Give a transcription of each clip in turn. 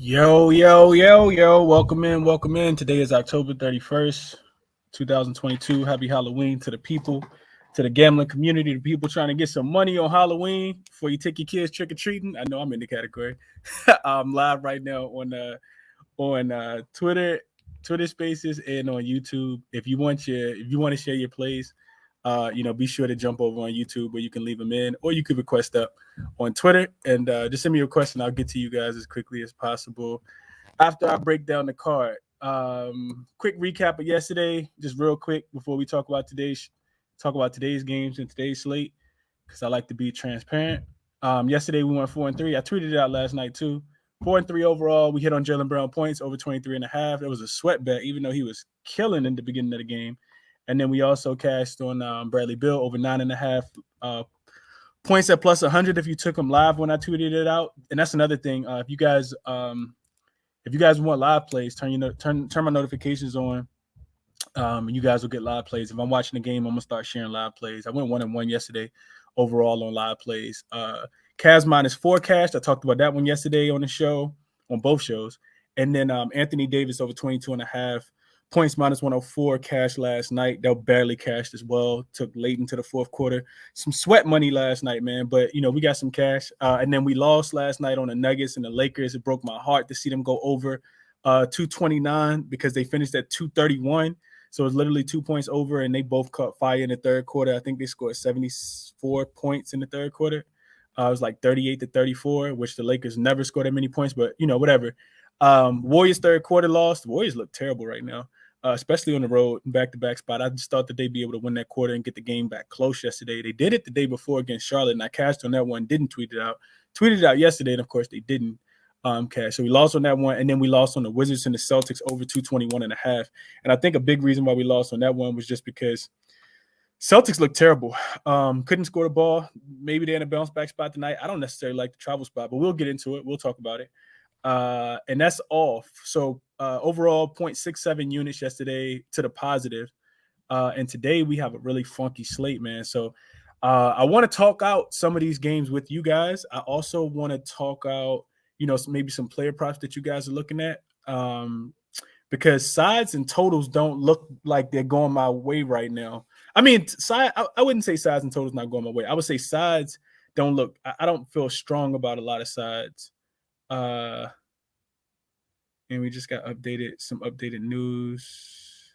Yo. Welcome in. Today is October 31st, 2022. Happy Halloween to the people, to the gambling community, the people trying to get some money on Halloween before you take your kids trick-or-treating. I know I'm in the category. I'm live right now on Twitter Spaces and on YouTube. If you want to share your plays, be sure to jump over on YouTube where you can leave them in, or you could request up on Twitter and just send me a question. I'll get to you guys as quickly as possible after I break down the card. Quick recap of yesterday, just real quick before we talk about today's games and today's slate, because I like to be transparent. Yesterday we went 4-3. I tweeted it out last night too. 4-3 overall. We hit on Jaylen Brown points over 23.5. It was a sweat bet, even though he was killing in the beginning of the game. And then we also cashed on Bradley Beal over 9.5 points at plus 100 if you took him live when I tweeted it out. And that's another thing. If you guys want live plays, turn my notifications on. You guys will get live plays. If I'm watching the game, I'm gonna start sharing live plays. I went 1-1 yesterday overall on live plays. Cavs -4 cashed. I talked about that one yesterday on the show, on both shows. And then Anthony Davis over 22.5 points -104 cash last night. They'll barely cashed as well. Took late into the fourth quarter. Some sweat money last night, man. But we got some cash. And then we lost last night on the Nuggets and the Lakers. It broke my heart to see them go over 229 because they finished at 231. So it's literally 2 points over, and they both caught fire in the third quarter. I think they scored 74 points in the third quarter. It was like 38-34, which the Lakers never scored that many points, but whatever. Warriors third quarter lost. The Warriors look terrible right now, especially on the road, back-to-back spot. I just thought that they'd be able to win that quarter and get the game back close yesterday. They did it the day before against Charlotte, and I cashed on that one, didn't tweet it out. Tweeted it out yesterday, and of course they didn't cash. So we lost on that one, and then we lost on the Wizards and the Celtics over 221.5. And I think a big reason why we lost on that one was just because Celtics looked terrible. Couldn't score the ball. Maybe they're in a bounce back spot tonight. I don't necessarily like the travel spot, but we'll get into it. We'll talk about it. And that's off. So overall 0.67 units yesterday to the positive. And today we have a really funky slate, man. So I want to talk out some of these games with you guys. I also want to talk out, maybe some player props that you guys are looking at. Because sides and totals don't look like they're going my way right now. I mean, I wouldn't say sides and totals not going my way. I would say sides don't look. I don't feel strong about a lot of sides. And we just got some updated news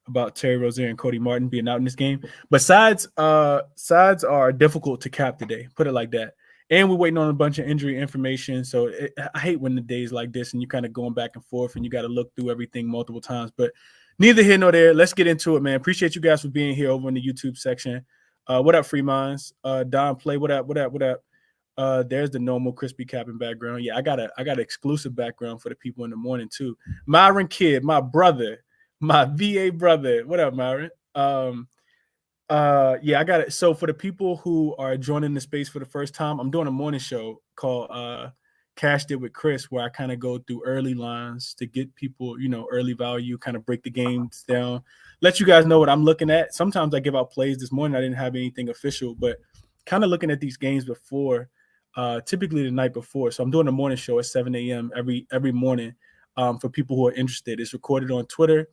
about Terry Rozier and Cody Martin being out in this game. But sides are difficult to cap today. Put it like that. And we're waiting on a bunch of injury information. So I hate when the days like this and you kind of going back and forth and you got to look through everything multiple times. But neither here nor there. Let's get into it, man. Appreciate you guys for being here over in the YouTube section. What up, Free Minds? Don Play, what up? There's the normal ChrisBeCappinn background. Yeah, I got an exclusive background for the people in the morning too. Myron Kidd, my brother, my VA brother. What up, Myron? Yeah, I got it. So for the people who are joining the space for the first time, I'm doing a morning show called Cashed It with Chris, where I kind of go through early lines to get people, early value, kind of break the games down, let you guys know what I'm looking at. Sometimes I give out plays. This morning I didn't have anything official, but kind of looking at these games before, typically the night before. So I'm doing a morning show at 7 a.m. every morning for people who are interested. It's recorded on Twitter.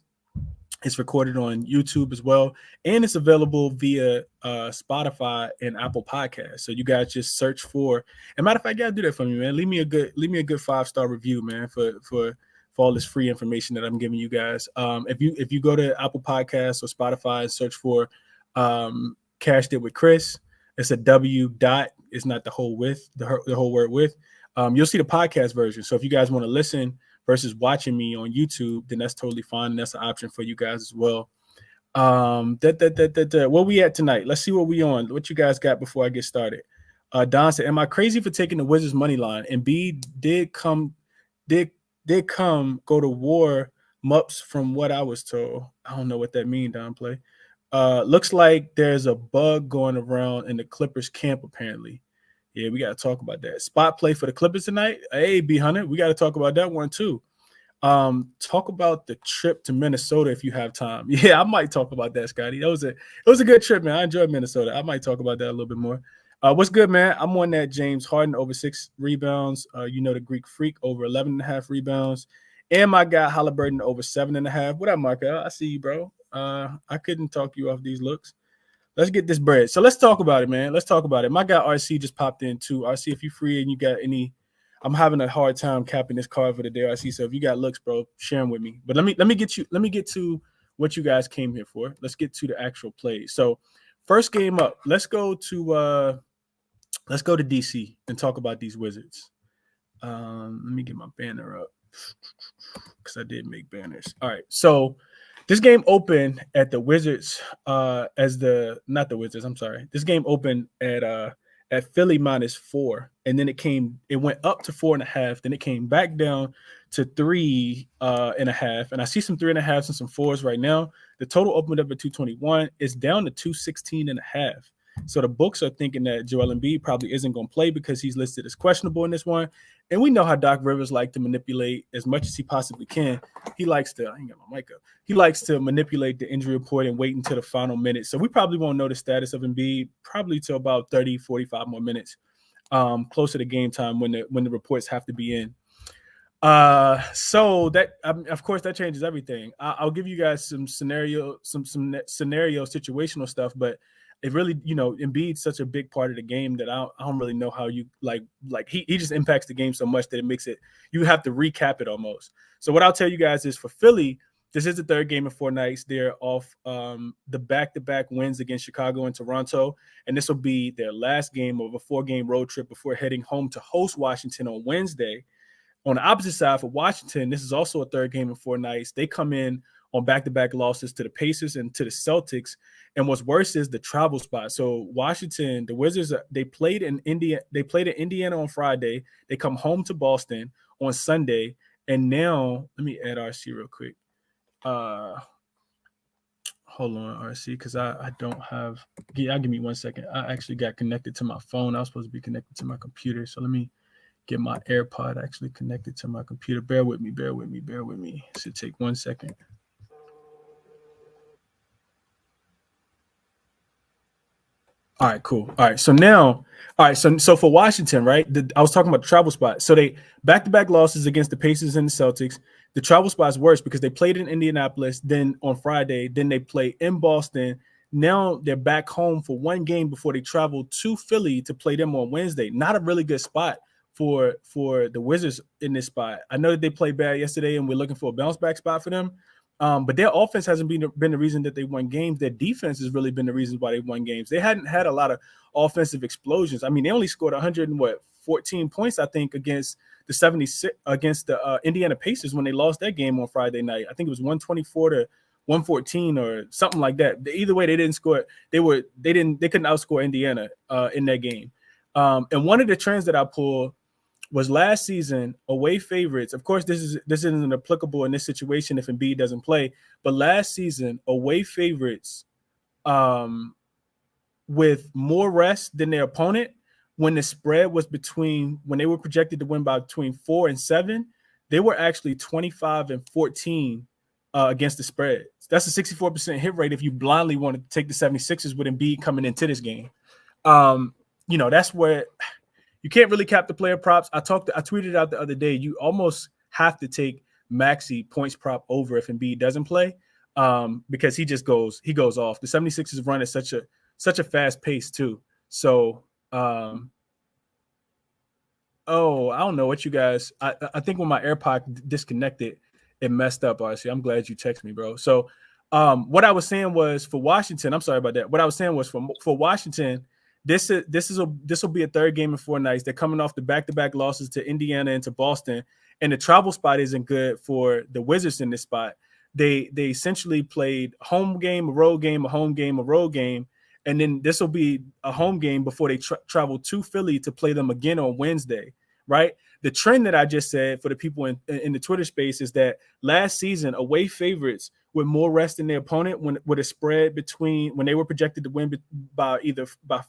It's recorded on YouTube as well, and it's available via Spotify and Apple Podcasts. So you guys just search for. And matter of fact, you gotta do that for me, man. Leave me a good 5-star review, man, for all this free information that I'm giving you guys. If you go to Apple Podcasts or Spotify and search for Cashed It with Chris, it's a W dot. It's not the whole width, the whole word width. You'll see the podcast version. So if you guys want to listen versus watching me on YouTube, then that's totally fine. And that's an option for you guys as well. Where we at tonight? Let's see what we on. What you guys got before I get started? Don said, am I crazy for taking the Wizards money line? And B did come go to war mups from what I was told. I don't know what that means, Don Play. Looks like there's a bug going around in the Clippers camp, apparently. Yeah, we got to talk about that. Spot play for the Clippers tonight. Hey, B100, we got to talk about that one too. Talk about the trip to Minnesota if you have time. Yeah, I might talk about that, Scotty. It was a good trip, man. I enjoyed Minnesota. I might talk about that a little bit more. What's good, man? I'm on that James Harden over 6 rebounds. The Greek Freak over 11.5 rebounds. And my guy Halliburton over 7.5. What up, Markel? I see you, bro. I couldn't talk you off these looks. Let's get this bread. So let's talk about it, man. Let's talk about it. My guy RC just popped in too. RC, if you free and you got any, I'm having a hard time capping this card for the day, RC. So if you got looks, bro, share them with me. But let me get to what you guys came here for. Let's get to the actual plays. So first game up, let's go to DC and talk about these Wizards. Let me get my banner up because I did make banners. All right, so this game opened at the Wizards This game opened at Philly -4, and then it went up to 4.5, then it came back down to 3.5, and I see some 3.5s and some 4s right now. The total opened up at 221. It's down to 216.5. So the books are thinking that Joel Embiid probably isn't going to play because he's listed as questionable in this one. And we know how Doc Rivers like to manipulate as much as he possibly can. He likes to, I ain't got my mic up. He likes to manipulate the injury report and wait until the final minute. So we probably won't know the status of Embiid probably till about 30, 45 more minutes, closer to game time when the reports have to be in. So that, of course, that changes everything. I'll give you guys some scenario situational stuff, but it really, Embiid's such a big part of the game that I don't really know how you like he just impacts the game so much that it makes it, you have to recap it almost. So what I'll tell you guys is for Philly, this is the third game in 4 nights. They're off the back-to-back wins against Chicago and Toronto, and this will be their last game of a 4-game road trip before heading home to host Washington on Wednesday. On the opposite side for Washington, this is also a third game in 4 nights. They come in on back-to-back losses to the Pacers and to the Celtics. And what's worse is the travel spot. So Washington, the Wizards, they played in Indiana on Friday. They come home to Boston on Sunday. And now, let me add RC real quick. Hold on, RC, because I don't have, give me 1 second. I actually got connected to my phone. I was supposed to be connected to my computer. So let me get my AirPod actually connected to my computer. Bear with me. It should take 1 second. All right, cool. All right, so for Washington, right? I was talking about the travel spot. So they back-to-back losses against the Pacers and the Celtics. The travel spot is worse because they played in Indianapolis, then on Friday, then they play in Boston. Now they're back home for 1 game before they travel to Philly to play them on Wednesday. Not a really good spot for the Wizards in this spot. I know that they played bad yesterday, and we're looking for a bounce-back spot for them. But their offense hasn't been the reason that they won games. Their defense has really been the reason why they won games. They hadn't had a lot of offensive explosions. I mean, they only scored 14 points, I think, against the Indiana Pacers when they lost that game on Friday night. I think it was 124 to 114 or something like that. Either way, they didn't score. They couldn't outscore Indiana in that game. And one of the trends that I pulled was last season away favorites. Of course, this isn't applicable in this situation if Embiid doesn't play. But last season, away favorites with more rest than their opponent, when the spread was when they were projected to win by between 4 and 7, they were actually 25 and 14 against the spread. That's a 64% hit rate if you blindly want to take the 76ers with Embiid coming into this game. That's where you can't really cap the player props. I tweeted out the other day, you almost have to take Maxey points prop over if Embiid doesn't play, because he goes off. The 76ers run at such a fast pace too. So I don't know what you guys, I think when my AirPod disconnected, it messed up, honestly. I'm glad you texted me, bro. So what I was saying was for Washington, I'm sorry about that. What I was saying was for Washington, this will be a third game in 4 nights. They're coming off the back-to-back losses to Indiana and to Boston, and the travel spot isn't good for the Wizards in this spot. They essentially played home game, a road game, a home game, a road game, and then this will be a home game before they travel to Philly to play them again on Wednesday, right? The trend that I just said for the people in the Twitter space is that last season, away favorites with more rest than their opponent with a spread when they were projected to win by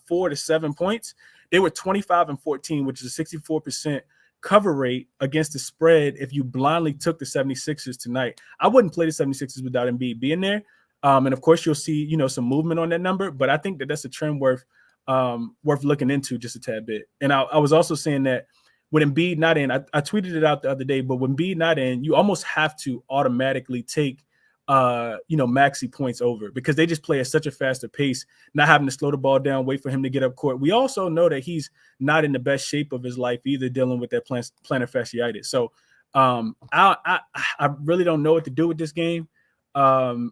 4 to 7 points, they were 25 and 14, which is a 64% cover rate against the spread if you blindly took the 76ers tonight. I wouldn't play the 76ers without Embiid being there. And of course, you'll see, some movement on that number, but I think that's a trend worth worth looking into just a tad bit. And I was also saying that with Embiid not in, I tweeted it out the other day, but when Embiid not in, you almost have to automatically take Maxey points over, because they just play at such a faster pace, not having to slow the ball down, wait for him to get up court. We also know that he's not in the best shape of his life either, dealing with that plantar fasciitis. So I really don't know what to do with this game. I'm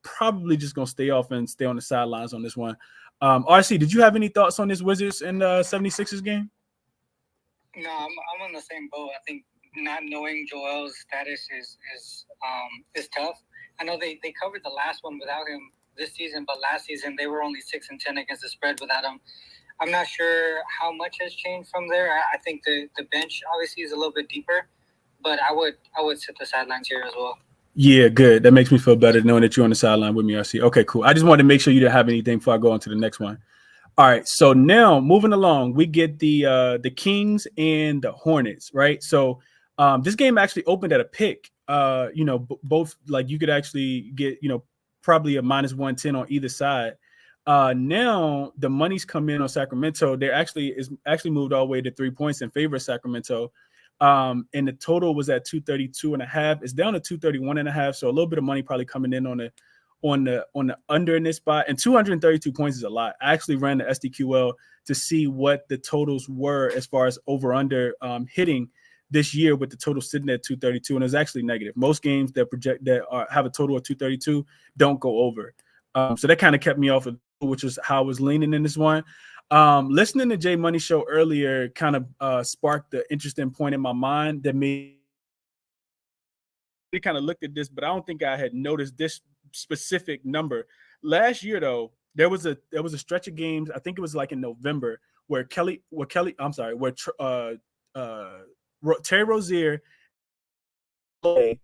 probably just gonna stay off and stay on the sidelines on this one. RC, did you have any thoughts on this Wizards and 76ers game? No, I'm on the same boat. I think not knowing Joel's status is tough. I know they covered the last one without him this season, but last season they were only 6-10 against the spread without him. I'm not sure how much has changed from there. I think the bench obviously is a little bit deeper, but I would sit the sidelines here as well. Yeah, good. That makes me feel better knowing that you're on the sideline with me, RC. Okay, cool. I just wanted to make sure you didn't have anything before I go on to the next one. All right, so now moving along, we get the Kings and the Hornets, right? So this game actually opened at a pick. Both, like, you could actually get, probably a -110 on either side. Now the money's come in on Sacramento. They're actually moved all the way to 3 points in favor of Sacramento. And the total was at 232.5. It's down to 231.5. So a little bit of money probably coming in on the under in this spot. And 232 points is a lot. I actually ran the SDQL to see what the totals were as far as over under hitting this year, with the total sitting at 232, and it's actually negative. Most games that have a total of 232 don't go over. So that kind of kept me off of, which is how I was leaning in this one. Listening to Jay Money Show earlier kind of sparked the interesting point in my mind that made me kind of looked at this, but I don't think I had noticed this specific number. Last year, though, there was a stretch of games, I think it was like in November, where Terry Rozier, and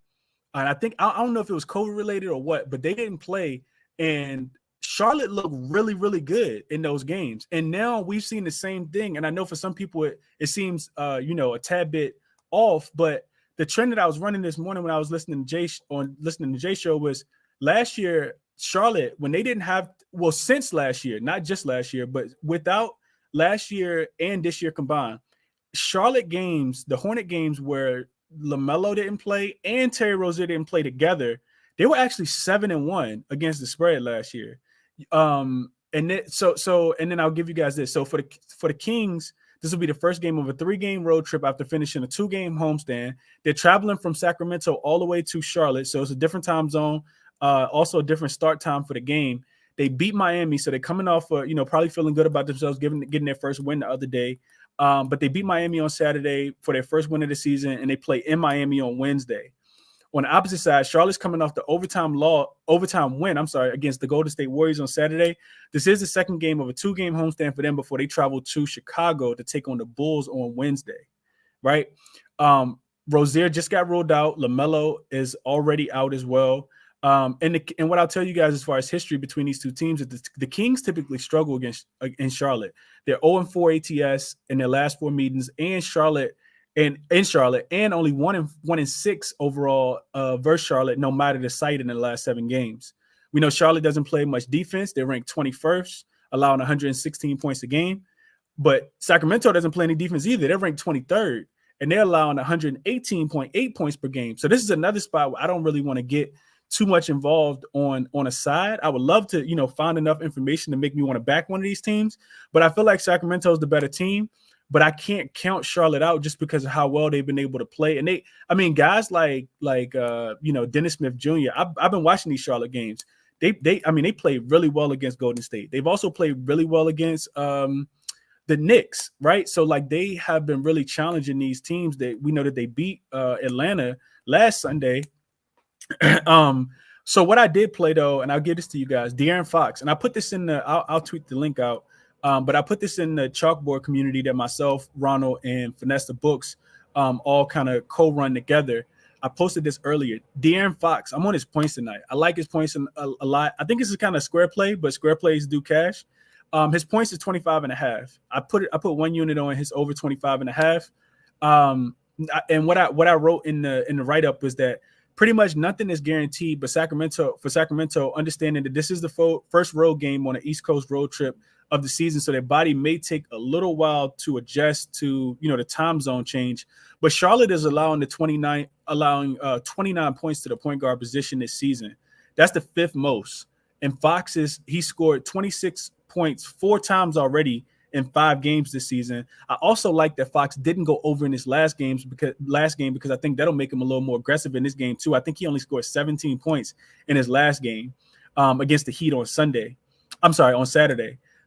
I think, I don't know if it was COVID related or what, but they didn't play, and Charlotte looked really, really good in those games. And now we've seen the same thing. And I know for some people it seems a tad bit off, but the trend that I was running this morning when I was listening to Jay show was last year, Charlotte, when they didn't have, well, since last year, not just last year, but without last year and this year combined, Charlotte games, the Hornet games where LaMelo didn't play and Terry Rozier didn't play together, they were actually 7-1 against the spread last year. And then I'll give you guys this. So for the Kings, this will be the first game of a 3-game road trip after finishing a 2-game homestand. They're traveling from Sacramento all the way to Charlotte, so it's a different time zone, also a different start time for the game. They beat Miami, so they're coming off, probably feeling good about themselves, getting their first win the other day. But they beat Miami on Saturday for their first win of the season, and they play in Miami on Wednesday. On the opposite side, Charlotte's coming off the overtime win against the Golden State Warriors on Saturday. This is the second game of a 2-game homestand for them before they travel to Chicago to take on the Bulls on Wednesday, right? Rozier just got ruled out. LaMelo is already out as well. And what I'll tell you guys as far as history between these two teams is the Kings typically struggle in Charlotte. They're 0-4 ATS in their last 4 meetings, and Charlotte and only 1-6 overall versus Charlotte, no matter the site in the last 7 games. We know Charlotte doesn't play much defense. They're ranked 21st, allowing 116 points a game. But Sacramento doesn't play any defense either. They're ranked 23rd, and they're allowing 118.8 points per game. So this is another spot where I don't really want to get too much involved on a side. I would love to, find enough information to make me want to back one of these teams, but I feel like Sacramento is the better team. But I can't count Charlotte out just because of how well they've been able to play. And guys like Dennis Smith Jr. I've been watching these Charlotte games. They played really well against Golden State. They've also played really well against the Knicks, right? So like they have been really challenging these teams that we know that they beat Atlanta last Sunday. So what I did play though, and I'll give this to you guys, De'Aaron Fox, and I put this in I'll tweet the link out. But I put this in the chalkboard community that myself, Ronald, and Finesse the Books all kind of co-run together. I posted this earlier. De'Aaron Fox, I'm on his points tonight. I like his points a lot. I think this is kind of square play, but square plays do cash. His points is 25.5. I put 1 unit on his over 25.5. And what I wrote in the write-up was that pretty much nothing is guaranteed, but Sacramento, understanding that this is the first road game on an East Coast road trip of the season, so their body may take a little while to adjust to, the time zone change. But Charlotte is allowing 29 points to the point guard position this season. That's the fifth most. And he scored 26 points 4 times already in 5 games this season. I also like that Fox didn't go over in his last game because I think that'll make him a little more aggressive in this game too. I think he only scored 17 points in his last game against the Heat on Saturday.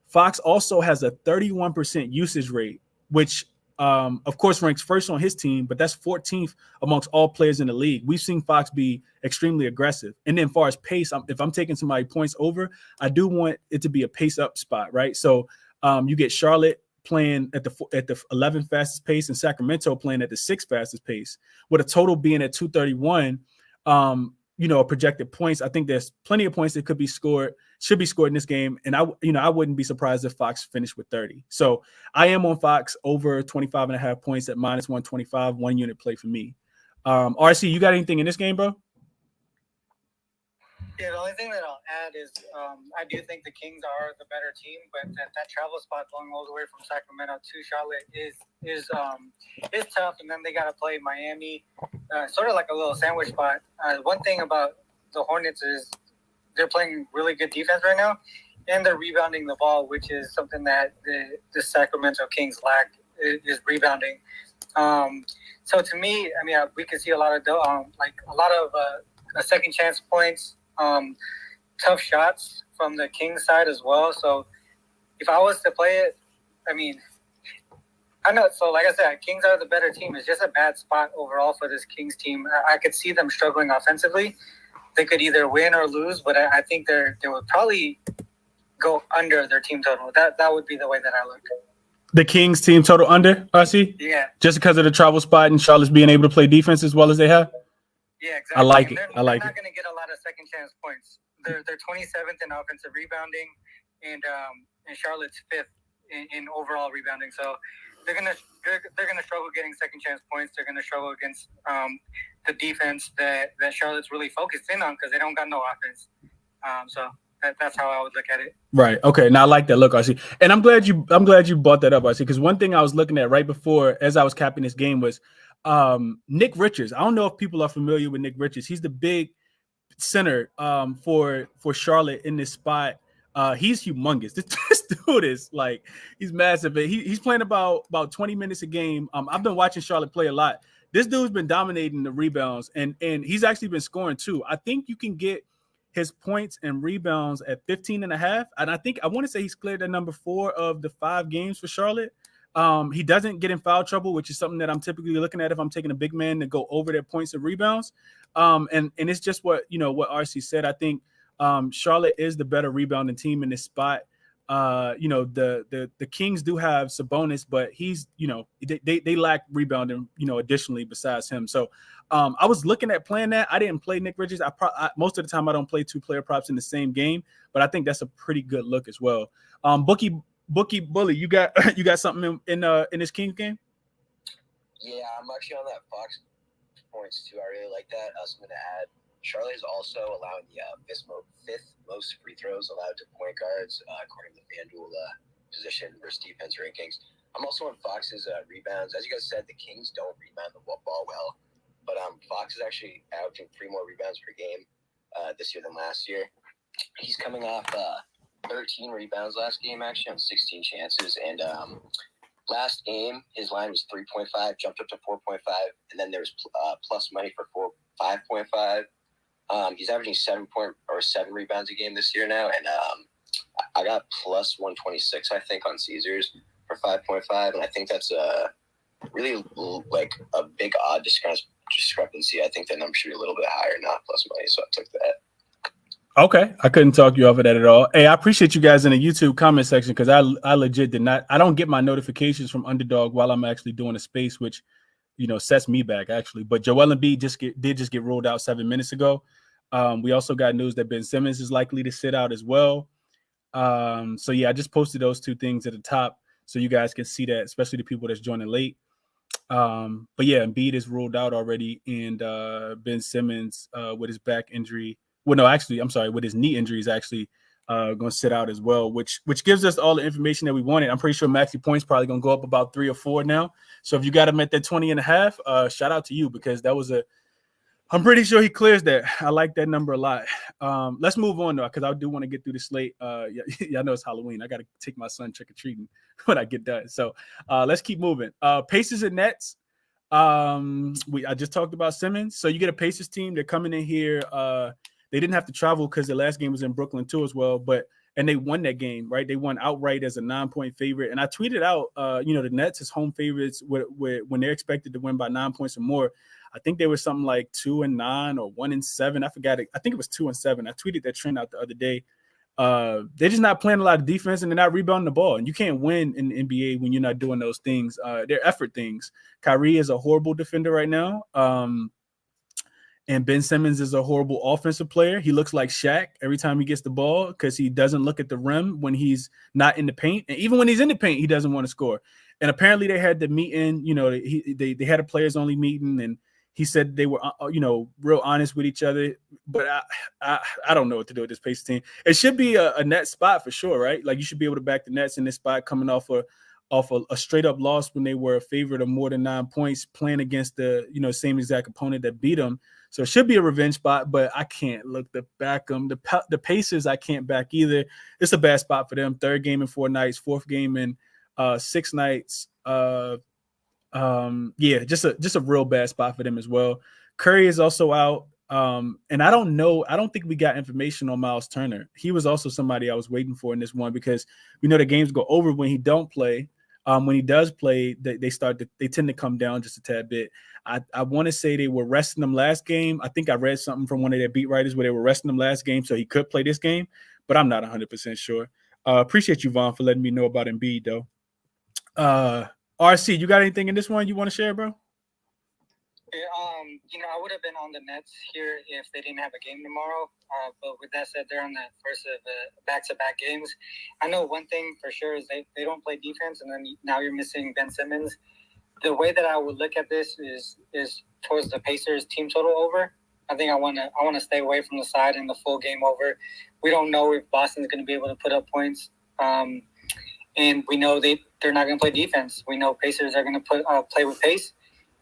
Fox also has a 31% usage rate, which of course ranks first on his team, but that's 14th amongst all players in the league. We've seen Fox be extremely aggressive. And then as far as pace, if I'm taking somebody points over, I do want it to be a pace up spot, right? So you get Charlotte playing at the 11th fastest pace and Sacramento playing at the 6th fastest pace, with a total being at 231. Projected points. I think there's plenty of points that should be scored in this game. And I wouldn't be surprised if Fox finished with 30. So I am on Fox over 25.5 points at -125, 1 unit play for me. RC, you got anything in this game, bro? Yeah, the only thing that I'll add is I do think the Kings are the better team, but that travel spot going all the way from Sacramento to Charlotte is tough, and then they got to play Miami, sort of like a little sandwich spot. One thing about the Hornets is they're playing really good defense right now, and they're rebounding the ball, which is something that the Sacramento Kings lack, is rebounding. So to me, I mean, we can see a lot of second chance points. Tough shots from the Kings side as well. So if I was to play it, I mean, I know. So like I said, Kings are the better team. It's just a bad spot overall for this Kings team. I could see them struggling offensively. They could either win or lose, but I think they would probably go under their team total. That would be the way that I look. The Kings team total under, RC? Yeah. Just because of the travel spot and Charlotte's being able to play defense as well as they have? Yeah, exactly. I like it. They're not going to get a lot of second chance points. They're 27th in offensive rebounding, and Charlotte's 5th in overall rebounding. So they're gonna struggle getting second chance points. They're gonna struggle against the defense that Charlotte's really focused in on because they don't got no offense. So that's how I would look at it. Right. Okay. Now I like that look, RC, and I'm glad you brought that up, RC, because one thing I was looking at right before as I was capping this game was Nick Richards. I don't know if people are familiar with Nick Richards. He's the big center for Charlotte in this spot. He's humongous. This dude is like, he's massive. He's playing about 20 minutes a game. I've been watching Charlotte play a lot. This dude's been dominating the rebounds, and he's actually been scoring too. I think you can get his points and rebounds at 15.5. And I want to say he's cleared the number 4 of the 5 games for Charlotte. He doesn't get in foul trouble, which is something that I'm typically looking at if I'm taking a big man to go over their points and rebounds. And it's just what RC said. I think Charlotte is the better rebounding team in this spot. The Kings do have Sabonis, but he's, they lack rebounding, additionally besides him. So I was looking at playing that. I didn't play Nick Richards. Most of the time I don't play 2-player props in the same game, but I think that's a pretty good look as well. Bookie Bully, you got something in this Kings game? Yeah, I'm actually on that Fox points too. I really like that. I was going to add, Charlotte is also allowing the 5th most free throws allowed to point guards according to FanDuel position versus defense rankings. I'm also on Fox's rebounds. As you guys said, the Kings don't rebound the ball well, but Fox is actually averaging 3 more rebounds per game this year than last year. He's coming off 13 rebounds last game, actually, on 16 chances. And last game, his line was 3.5, jumped up to 4.5, and then there's plus money for 5.5. He's averaging 7 rebounds a game this year now, and I got plus 126, I think, on Caesars for 5.5, and I think that's really like a big odd discrepancy. I think that number should be a little bit higher, not plus money, so I took that. Okay, I couldn't talk you off of that at all. Hey, I appreciate you guys in the YouTube comment section because I legit did not. I don't get my notifications from Underdog while I'm actually doing a space, which sets me back actually. But Joel Embiid did just get ruled out 7 minutes ago. We also got news that Ben Simmons is likely to sit out as well. So yeah, I just posted those 2 things at the top so you guys can see that, especially the people that's joining late. But yeah, Embiid is ruled out already, and Ben Simmons with his back injury. Well, no, actually, I'm sorry, with his knee injury is actually going to sit out as well, which gives us all the information that we wanted. I'm pretty sure Maxey Point's probably going to go up about 3 or 4 now. So if you got him at that 20.5, shout out to you, because that was I'm pretty sure he clears that. I like that number a lot. Let's move on, though, because I do want to get through the slate. Yeah, I know it's Halloween. I got to take my son trick-or-treating when I get done. So let's keep moving. Pacers and Nets. I just talked about Simmons. So you get a Pacers team. They're coming in here. They didn't have to travel because the last game was in Brooklyn too as well. And they won that game, right? They won outright as a 9-point favorite. And I tweeted out, the Nets as home favorites when they're expected to win by 9 points or more. I think they were something like 2-9 or 1-7. I forgot it. I think it was 2-7. I tweeted that trend out the other day. They're just not playing a lot of defense, and they're not rebounding the ball. And you can't win in the NBA when you're not doing those things. They're effort things. Kyrie is a horrible defender right now. And Ben Simmons is a horrible offensive player. He looks like Shaq every time he gets the ball because he doesn't look at the rim when he's not in the paint. And even when he's in the paint, he doesn't want to score. And apparently they had the meeting, they had a players only meeting, and he said they were, real honest with each other. But I don't know what to do with this Pacers team. It should be a net spot for sure, right? Like, you should be able to back the Nets in this spot coming off a straight up loss when they were a favorite of more than 9 points, playing against the same exact opponent that beat them. So it should be a revenge spot, but I can't look to back them. The Pacers I can't back either. It's a bad spot for them. 3rd game in 4 nights, 4th game in 6 nights. Just a real bad spot for them as well. Curry is also out. And I don't know. I don't think we got information on Miles Turner. He was also somebody I was waiting for in this one, because we know the games go over when he don't play. When he does play, they tend to come down just a tad bit. I want to say they were resting him last game. I think I read something from one of their beat writers where they were resting him last game so he could play this game, but I'm not 100% sure. Appreciate you, Vaughn, for letting me know about Embiid, though. RC, you got anything in this one you want to share, bro? Yeah, I would have been on the Nets here if they didn't have a game tomorrow. But with that said, they're on the first of back-to-back games. I know one thing for sure is they don't play defense, and then now you're missing Ben Simmons. The way that I would look at this is towards the Pacers team total over. I think I want to stay away from the side and the full game over. We don't know if Boston's going to be able to put up points. And we know they're not going to play defense. We know Pacers are going to play with pace,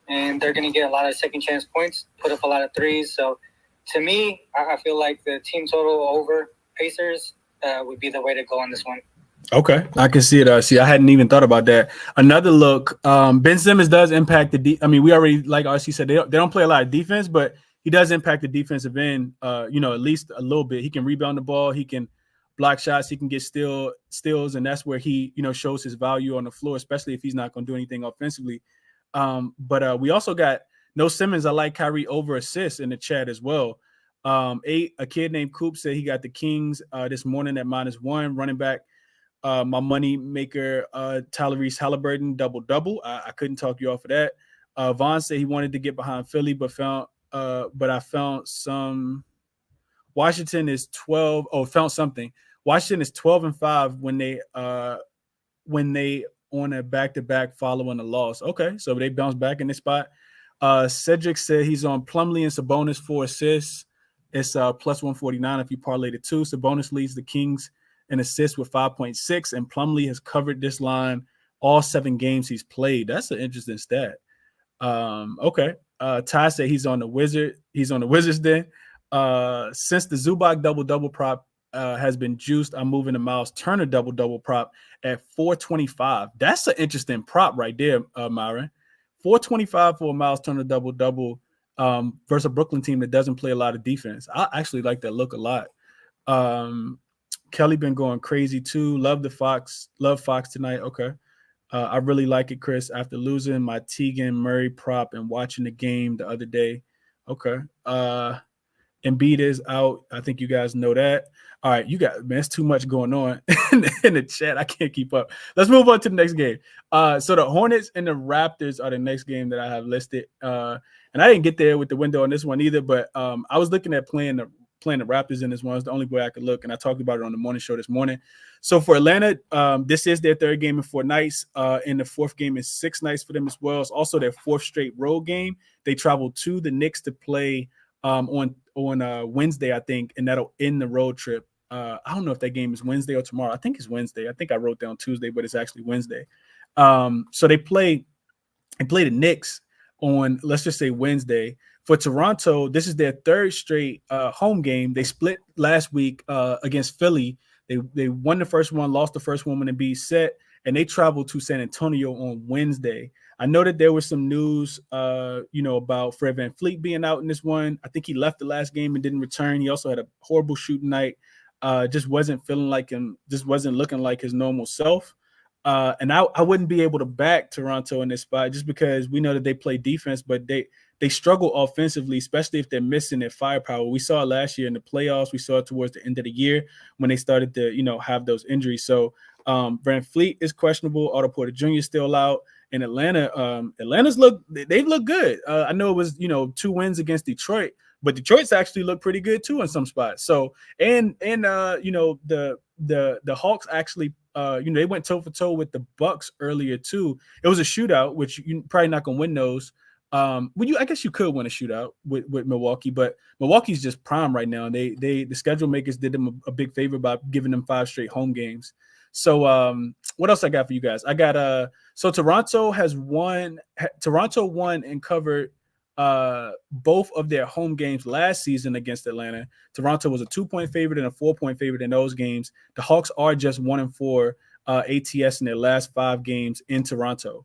and they're going to get a lot of second chance points, put up a lot of threes. So to me, I feel like the team total over Pacers would be the way to go on this one. Okay, I can see it. I hadn't even thought about that. Another look, Ben Simmons does impact we already, like RC said, they don't play a lot of defense, but he does impact the defensive end, at least a little bit. He can rebound the ball. He can block shots. He can get steals, and that's where he, shows his value on the floor, especially if he's not going to do anything offensively. But we also got no Simmons. I like Kyrie over assists in the chat as well. A kid named Coop said he got the Kings this morning at -1. Running back, my money maker, Tyrese Halliburton, double. I couldn't talk you off of that. Vaughn said he wanted to get behind Philly, but I found some. Washington is 12. Oh, found something. Washington is 12-5 when they on a back-to-back following a loss. Okay, so they bounce back in this spot. Cedric said he's on Plumlee and Sabonis for assists. It's plus 149 if you parlay the two. Sabonis leads the Kings in assists with 5.6, and Plumlee has covered this line all 7 games he's played. That's an interesting stat. Okay. Ty said he's on the Wizards then. Since the Zubac double-double prop has been juiced, I'm moving the Miles Turner double-double prop at 425. That's an interesting prop right there, Myron. 425 for a Miles Turner double-double versus a Brooklyn team that doesn't play a lot of defense. I actually like that look a lot. Kelly been going crazy too. Love Fox tonight. Okay. I really like it, Chris, after losing my Teagan Murray prop and watching the game the other day. Okay. Embiid is out. I think you guys know that. All right, it's too much going on in the chat. I can't keep up. Let's move on to the next game. So the Hornets and the Raptors are the next game that I have listed. And I didn't get there with the window on this one either, but I was looking at playing the Raptors in this one. It's the only way I could look, and I talked about it on the morning show this morning. So for Atlanta, this is their 3rd game in 4 nights, and the 4th game is 6 nights for them as well. It's also their 4th straight road game. They travel to the Knicks to play on Wednesday, I think, and that'll end the road trip. I don't know if that game is Wednesday or tomorrow. I think it's Wednesday. I think I wrote down Tuesday, but it's actually Wednesday. So they play the Knicks on, let's just say, Wednesday. For Toronto, this is their third straight home game. They split last week against Philly. They won the first one, lost the first one when the beat set, and they traveled to San Antonio on Wednesday. I know that there was some news, about Fred VanVleet being out in this one. I think he left the last game and didn't return. He also had a horrible shooting night. Just wasn't feeling like him. Just wasn't looking like his normal self. And I wouldn't be able to back Toronto in this spot just because we know that they play defense, but they struggle offensively, especially if they're missing their firepower. We saw it last year in the playoffs. We saw it towards the end of the year when they started to, have those injuries. So VanVleet is questionable. Otto Porter Jr. is still out. In Atlanta, they've looked good. I know it was, 2 wins against Detroit, but Detroit's actually looked pretty good too in some spots. So the Hawks actually, they went toe for toe with the Bucks earlier too. It was a shootout, which you're probably not gonna win those. I guess you could win a shootout with Milwaukee, but Milwaukee's just prime right now. The schedule makers did them a big favor by giving them 5 straight home games. So what else I got for you guys? I got so Toronto won and covered both of their home games last season against Atlanta. Toronto was a 2-point favorite and a 4-point favorite in those games. The Hawks are just 1-4 ATS in their last 5 games in Toronto.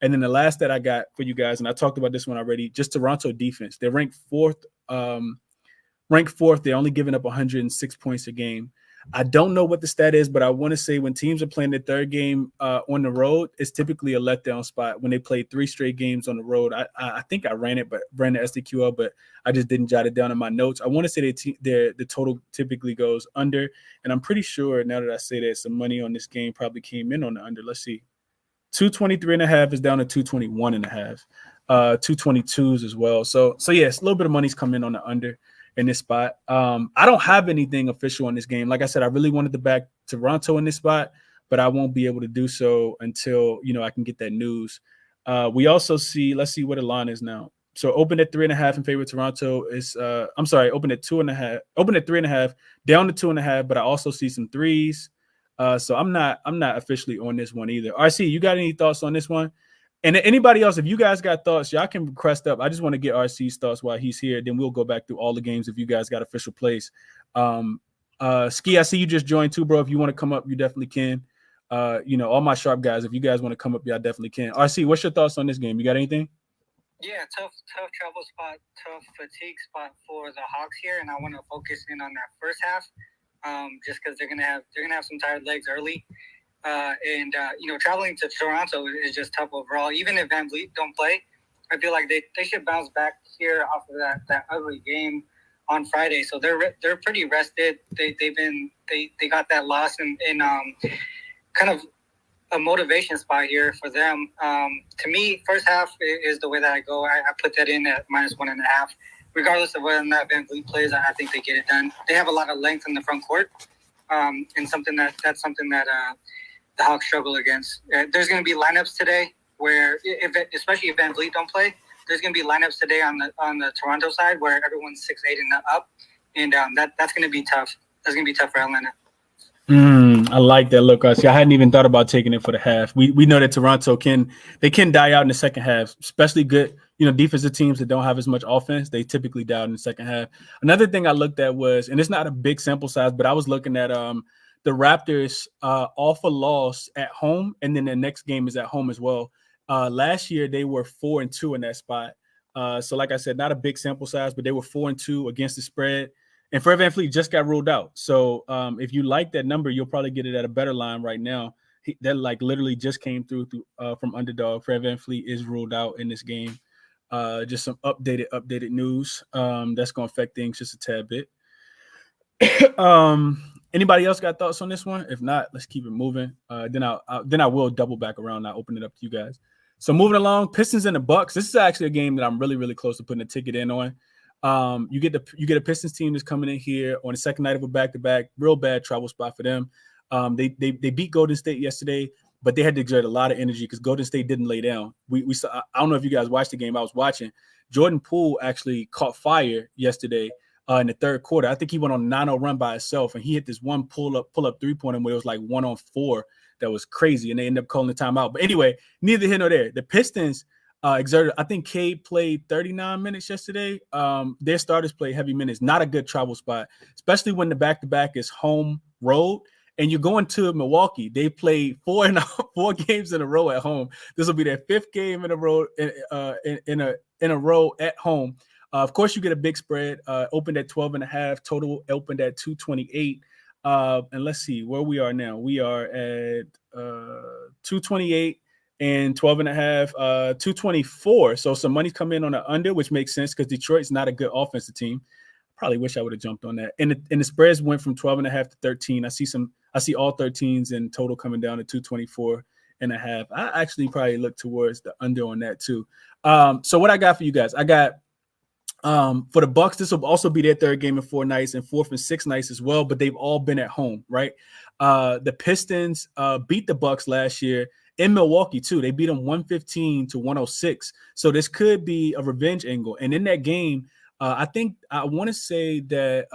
And then the last that I got for you guys, and I talked about this one already, just Toronto defense. They're ranked fourth. They're only giving up 106 points a game. I don't know what the stat is, but I want to say when teams are playing their third game on the road, it's typically a letdown spot when they play 3 straight games on the road. I think I ran the SDQL, but I just didn't jot it down in my notes. I want to say the total typically goes under, and I'm pretty sure now that I say that some money on this game probably came in on the under. Let's see. 223.5 is down to 221.5. 222s as well. So yes, a little bit of money's coming in on the under in this spot. I don't have anything official on this game. Like I said, I really wanted to back Toronto in this spot, but I won't be able to do so until, I can get that news. We also see, let's see what the line is now. So open at 3.5 in favor of Toronto is, open at 2.5, open at 3.5, down to 2.5, but I also see some threes. So I'm not officially on this one either. RC, you got any thoughts on this one? And anybody else, if you guys got thoughts, y'all can crest up. I just want to get RC's thoughts while he's here. Then we'll go back through all the games if you guys got official plays. Ski, I see you just joined too, bro. If you want to come up, you definitely can. All my sharp guys, if you guys want to come up, y'all definitely can. RC, what's your thoughts on this game? You got anything? Yeah, tough travel spot, tough fatigue spot for the Hawks here, and I want to focus in on that first half, just because they're gonna have some tired legs early. Traveling to Toronto is just tough overall. Even if VanVleet don't play, I feel like they should bounce back here off of that ugly game on Friday. So they're pretty rested. They got that loss in kind of a motivation spot here for them. To me, first half is the way that I go. I put that in at -1.5. Regardless of whether or not VanVleet plays, I think they get it done. They have a lot of length in the front court, and that's something that the Hawks struggle against. There's going to be lineups today where, especially if VanVleet don't play, there's going to be lineups today on the Toronto side where everyone's 6'8" and up, and that's going to be tough. That's going to be tough for Atlanta. I like that look. I hadn't even thought about taking it for the half. We know that Toronto can die out in the second half, especially good, defensive teams that don't have as much offense. They typically die out in the second half. Another thing I looked at was, and it's not a big sample size, but I was looking at the Raptors off a loss at home, and then the next game is at home as well. Last year they were 4-2 in that spot. So like I said, not a big sample size, but they were 4-2 against the spread. And Fred VanVleet just got ruled out. So if you like that number, you'll probably get it at a better line right now. That literally just came through from Underdog. Fred VanVleet is ruled out in this game. Just some updated news that's going to affect things just a tad bit. Anybody else got thoughts on this one? If not, let's keep it moving. Then I will double back around and I'll open it up to you guys. So moving along, Pistons and the Bucks. This is actually a game that I'm really, really close to putting a ticket in on. You get a Pistons team that's coming in here on the second night of a back-to-back, real bad travel spot for them. They beat Golden State yesterday, but they had to exert a lot of energy because Golden State didn't lay down. We saw, I don't know if you guys watched the game. I was watching. Jordan Poole actually caught fire yesterday. in the third quarter. I think he went on a 9-0 run by himself, and he hit this one pull up 3-pointer where it was like 1-on-4. That was crazy, and they ended up calling the timeout. But anyway, neither here nor there. The Pistons exerted. I think Cade played 39 minutes yesterday. Their starters played heavy minutes. Not a good travel spot, especially when the back-to-back is home road. And you're going to Milwaukee. They played 4 games in a row at home. This will be their 5th game in a row in a row at home. Of course, you get a big spread. Opened at 12.5. Total opened at 228. And let's see where we are now. We are at 228 and 12.5, 224. So some money's come in on the under, which makes sense because Detroit's not a good offensive team. Probably wish I would have jumped on that. And the spreads went from 12.5 to 13. I see all 13s in total coming down to 224.5. I actually probably look towards the under on that too. So what I got for you guys, I got for the Bucks, this will also be their third game in 4 nights and 4th and 6th nights as well, but they've all been at home, right? The Pistons beat the Bucks last year in Milwaukee too. They beat them 115-106. So this could be a revenge angle. And in that game, I want to say that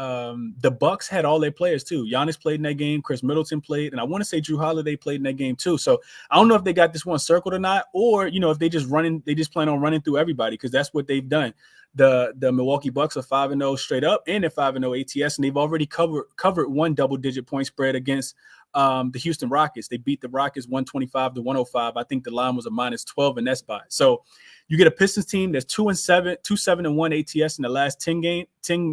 the Bucks had all their players too. Giannis played in that game. Chris Middleton played, and I want to say Drew Holiday played in that game too. So I don't know if they got this one circled or not, or if they just plan on running through everybody because that's what they've done. The Milwaukee Bucks are 5-0 straight up, and they're 5-0 ATS, and they've already covered one double-digit point spread against the Houston Rockets. They beat the Rockets 125-105. I think the line was a -12 in that spot. So you get a Pistons team that's 2-7-1 ATS in the last 10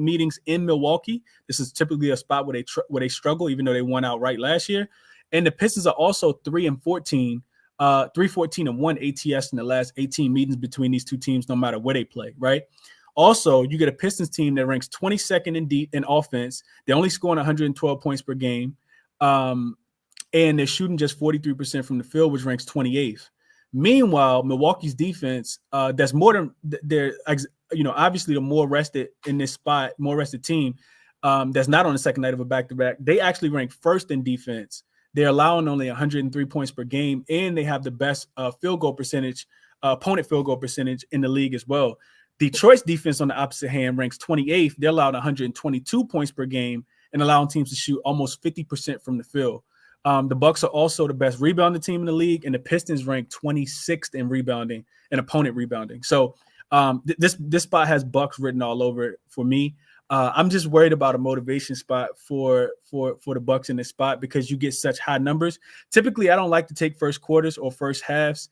meetings in Milwaukee. This is typically a spot where they struggle, even though they won outright last year. And the Pistons are also 3-14. 3-14-1 ATS in the last 18 meetings between these two teams, no matter where they play, right? Also, you get a Pistons team that ranks 22nd in offense. They're only scoring 112 points per game. And they're shooting just 43% from the field, which ranks 28th. Meanwhile, Milwaukee's defense, that's more than they're, obviously the more rested in this spot, more rested team that's not on the second night of a back-to-back. They actually rank first in defense. They're allowing only 103 points per game, and they have the best opponent field goal percentage in the league as well. Detroit's defense, on the opposite hand, ranks 28th. They're allowed 122 points per game and allowing teams to shoot almost 50% from the field. The Bucks are also the best rebounding team in the league, and the Pistons rank 26th in rebounding and opponent rebounding. So this spot has Bucks written all over it for me. I'm just worried about a motivation spot for the Bucks in this spot because you get such high numbers. Typically, I don't like to take first quarters or first halves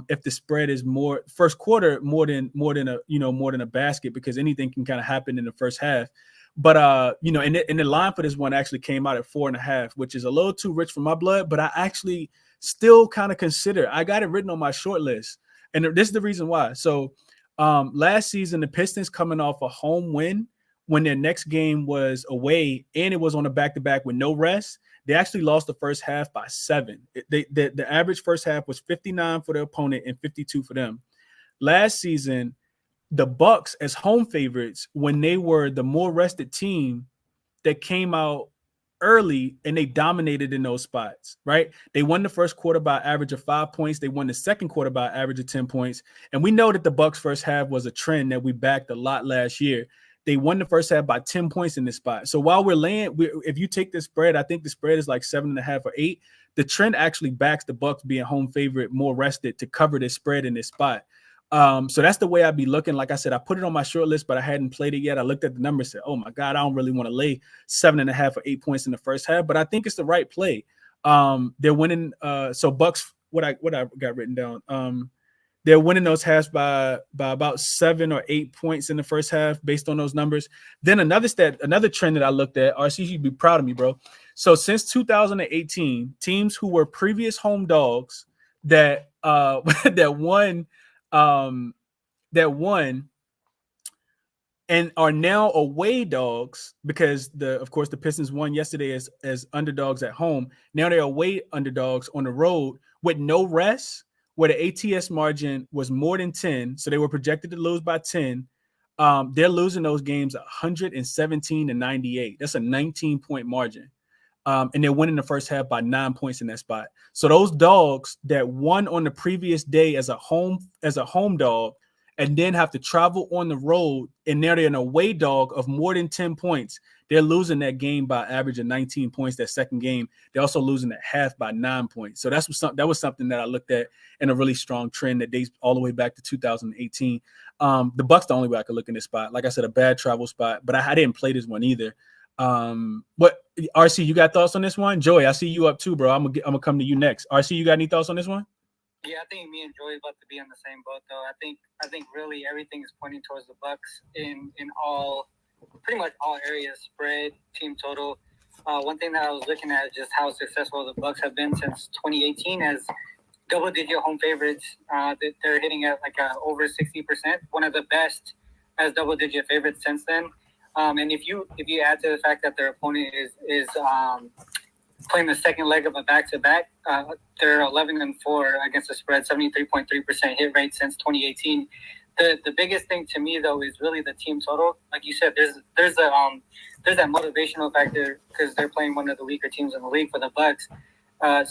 if the spread is more first quarter more than a basket, because anything can kind of happen in the first half. But and the line for this one actually came out at 4.5, which is a little too rich for my blood. But I actually still kind of consider. I got it written on my short list, and this is the reason why. So last season, the Pistons coming off a home win when their next game was away, and it was on a back-to-back with no rest. They actually lost the first half by 7. The average first half was 59 for the opponent and 52 for them. Last season, the Bucks as home favorites, when they were the more rested team that came out early and they dominated in those spots, right? They won the first quarter by an average of 5 points. They won the second quarter by an average of 10 points. And we know that the Bucks first half was a trend that we backed a lot last year. They won the first half by 10 points in this spot. So while if you take this spread, I think the spread is like 7.5 or 8. The trend actually backs the Bucks being home favorite, more rested, to cover this spread in this spot. So that's the way I'd be looking. Like I said, I put it on my short list, but I hadn't played it yet. I looked at the numbers and said, oh my God, I don't really want to lay 7.5 or 8 points in the first half, but I think it's the right play. They're winning. So Bucks, what I got written down. They're winning those halves by about 7 or 8 points in the first half based on those numbers. Then another trend that I looked at, RC, you'd be proud of me, bro. So since 2018, teams who were previous home dogs that won and are now away dogs, because of course the Pistons won yesterday as underdogs at home. Now they're away underdogs on the road with no rest, where the ATS margin was more than 10. So they were projected to lose by 10. They're losing those games 117-98. That's a 19-point margin. And they're winning the first half by 9 points in that spot. So those dogs that won on the previous day as a home dog and then have to travel on the road, and they're an away dog of more than 10 points. They're losing that game by average of 19 points. That second game, they're also losing that half by 9 points. So that was something that I looked at in a really strong trend that dates all the way back to 2018. The Bucks the only way I could look in this spot. Like I said, a bad travel spot, but I didn't play this one either. What RC, you got thoughts on this one? Joey, I see you up too, bro. I'm gonna come to you next. RC, you got any thoughts on this one? Yeah, I think me and Joey about to be on the same boat, though. I think really everything is pointing towards the Bucks in pretty much all areas: spread, team total. One thing that I was looking at is just how successful the Bucks have been since 2018 as double-digit home favorites. They're hitting at like over 60%, one of the best as double-digit favorites since then. And if you add to the fact that their opponent is playing the second leg of a back-to-back, they're 11-4 against the spread, 73.3% hit rate since 2018. The biggest thing to me though is really the team total. Like you said, there's that motivational factor because they're playing one of the weaker teams in the league for the Bucks.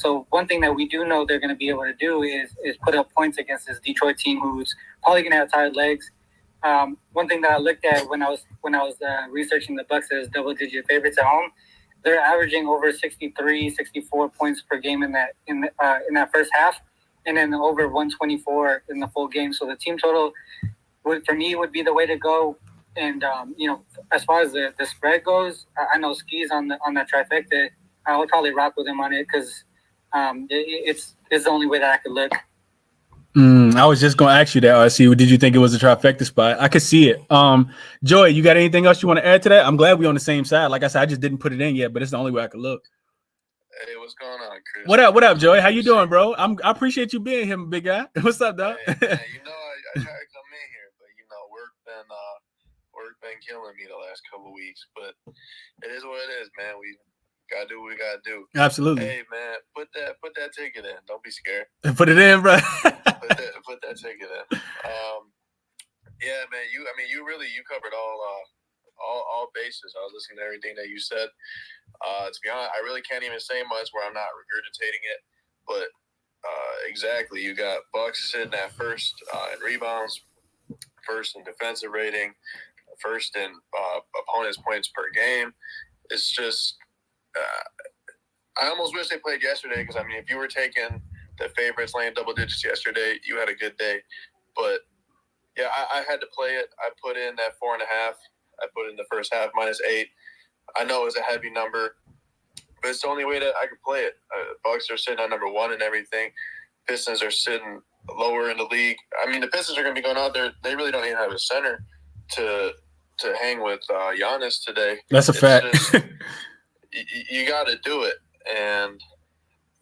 So one thing that we do know they're going to be able to do is put up points against this Detroit team who's probably going to have tired legs. One thing that I looked at when I was researching the Bucks as double-digit favorites at home, they're averaging over 63, 64 points per game in that first half, and then over 124 in the full game. So the team total, for me, would be the way to go. And as far as the spread goes, I know Ski's on that trifecta. I would probably rock with him on it because it's the only way that I could look. I was just going to ask you that, RC. Did you think it was a trifecta spot? I could see it. Joy, you got anything else you want to add to that? I'm glad we're on the same side. Like I said, I just didn't put it in yet, but it's the only way I could look. Hey, what's going on, Chris? What up, Joy? How you doing, bro? I appreciate you being here, big guy. What's up, dog? Hey, man, I try to come in here, but work been killing me the last couple of weeks. But it is what it is, man. We gotta do what we gotta do. Absolutely. Hey, man, put that ticket in. Don't be scared. Put it in, bro. put that ticket in. Yeah, man. You covered all bases. I was listening to everything that you said. To be honest, I really can't even say much where I'm not regurgitating it. But exactly, you got Bucks sitting at first in rebounds, first in defensive rating, first in opponents' points per game. It's just I almost wish they played yesterday because, if you were taking the favorites laying double digits yesterday, you had a good day. But, yeah, I had to play it. I put in that 4.5. I put in the first half -8. I know it's a heavy number, but it's the only way that I could play it. Bucks are sitting on number 1 and everything. Pistons are sitting lower in the league. The Pistons are going to be going out there. They really don't even have a center to hang with Giannis today. That's a fact. You got to do it. And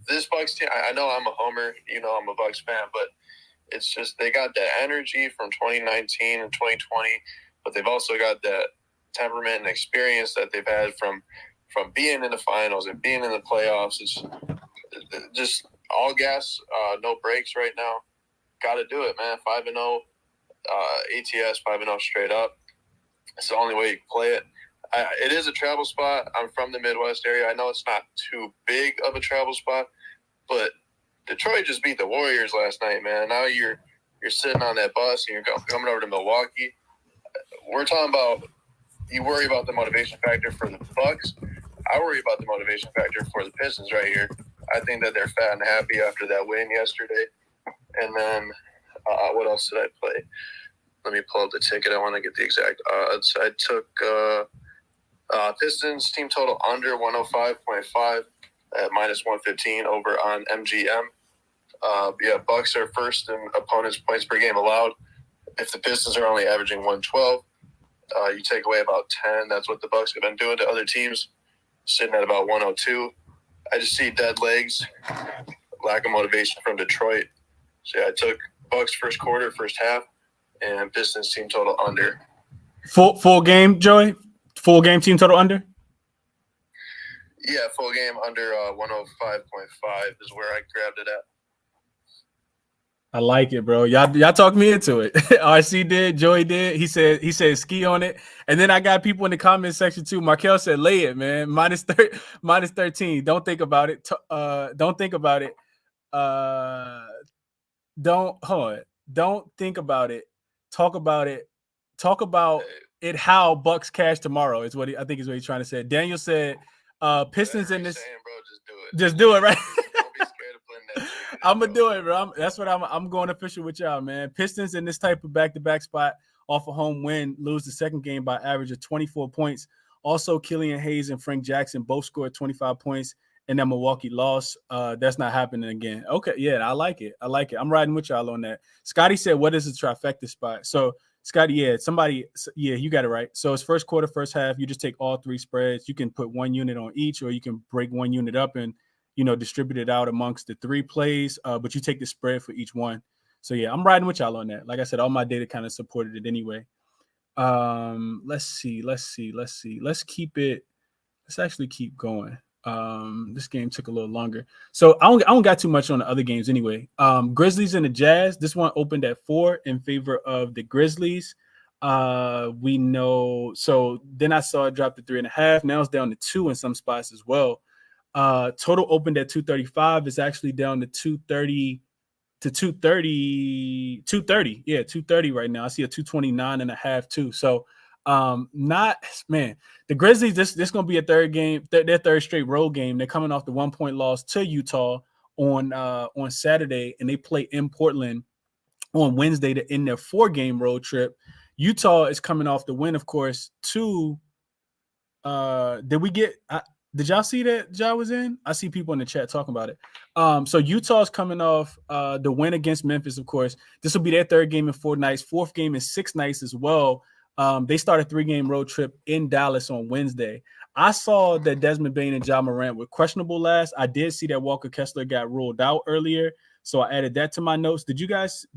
this Bucks team, I know I'm a homer. I'm a Bucks fan, but it's just they got that energy from 2019 and 2020, but they've also got that temperament and experience that they've had from being in the finals and being in the playoffs. It's just all gas, no brakes right now. Got to do it, man. 5-0 ATS, 5-0 straight up. It's the only way you can play it. It is a travel spot. I'm from the Midwest area. I know it's not too big of a travel spot, but Detroit just beat the Warriors last night, man. Now you're sitting on that bus and you're coming over to Milwaukee. We're talking about you worry about the motivation factor for the Bucks. I worry about the motivation factor for the Pistons right here. I think that they're fat and happy after that win yesterday. And then what else did I play? Let me pull up the ticket. I want to get the exact odds. I took Pistons team total under 105.5 at -115 over on MGM. Bucks are first in opponents' points per game allowed. If the Pistons are only averaging 112, you take away about 10. That's what the Bucks have been doing to other teams, sitting at about 102. I just see dead legs, lack of motivation from Detroit. So I took Bucks first quarter, first half, and Pistons team total under. Full game, Joey? Full game team total under? Yeah, full game under 105.5 is where I grabbed it at. I like it, bro. Y'all talked me into it. RC did, Joey did. He said ski on it. And then I got people in the comment section too. Markel said lay it, man. -13. Don't think about it. Don't think about it. Don't think about it. talk about it. Talk about it. How Bucks cash tomorrow is what I think is what he's trying to say. Daniel said, Pistons in this. Saying, bro, just do it. Just do it, right? Don't be scared of putting that shit. I'm gonna do it, bro. That's what I'm going official with y'all, man. Pistons in this type of back-to-back spot off a home win, lose the second game by average of 24 points. Also, Killian Hayes and Frank Jackson both scored 25 points in that Milwaukee loss. That's not happening again. Okay, yeah, I like it. I'm riding with y'all on that. Scotty said, what is a trifecta spot? So, Scotty, you got it right. So it's first quarter, first half. You just take all three spreads. You can put one unit on each, or you can break one unit up and, distribute it out amongst the three plays. But you take the spread for each one. So, yeah, I'm riding with y'all on that. Like I said, all my data kind of supported it anyway. Let's see. Let's actually keep going. This game took a little longer. So I don't got too much on the other games anyway. Grizzlies and the Jazz. This one opened at 4 in favor of the Grizzlies. We know. So then I saw it drop to 3.5. Now it's down to 2 in some spots as well. Total opened at 235. It's actually down to 230 to 230. Yeah, 230 right now. I see a 229.5 too. So the Grizzlies, this gonna be a third game, their third straight road game. They're coming off the 1-point loss to Utah on Saturday, and they play in Portland on Wednesday to end their 4-game road trip. Utah is coming off the win, of course, did y'all see that Ja was in? I see people in the chat talking about it. So Utah's coming off the win against Memphis, of course. This will be their third game in 4 nights, fourth game in 6 nights as well. They start a 3-game road trip in Dallas on Wednesday. I saw that Desmond Bane and Ja Morant were questionable last. I did see that Walker Kessler got ruled out earlier, so I added that to my notes. Did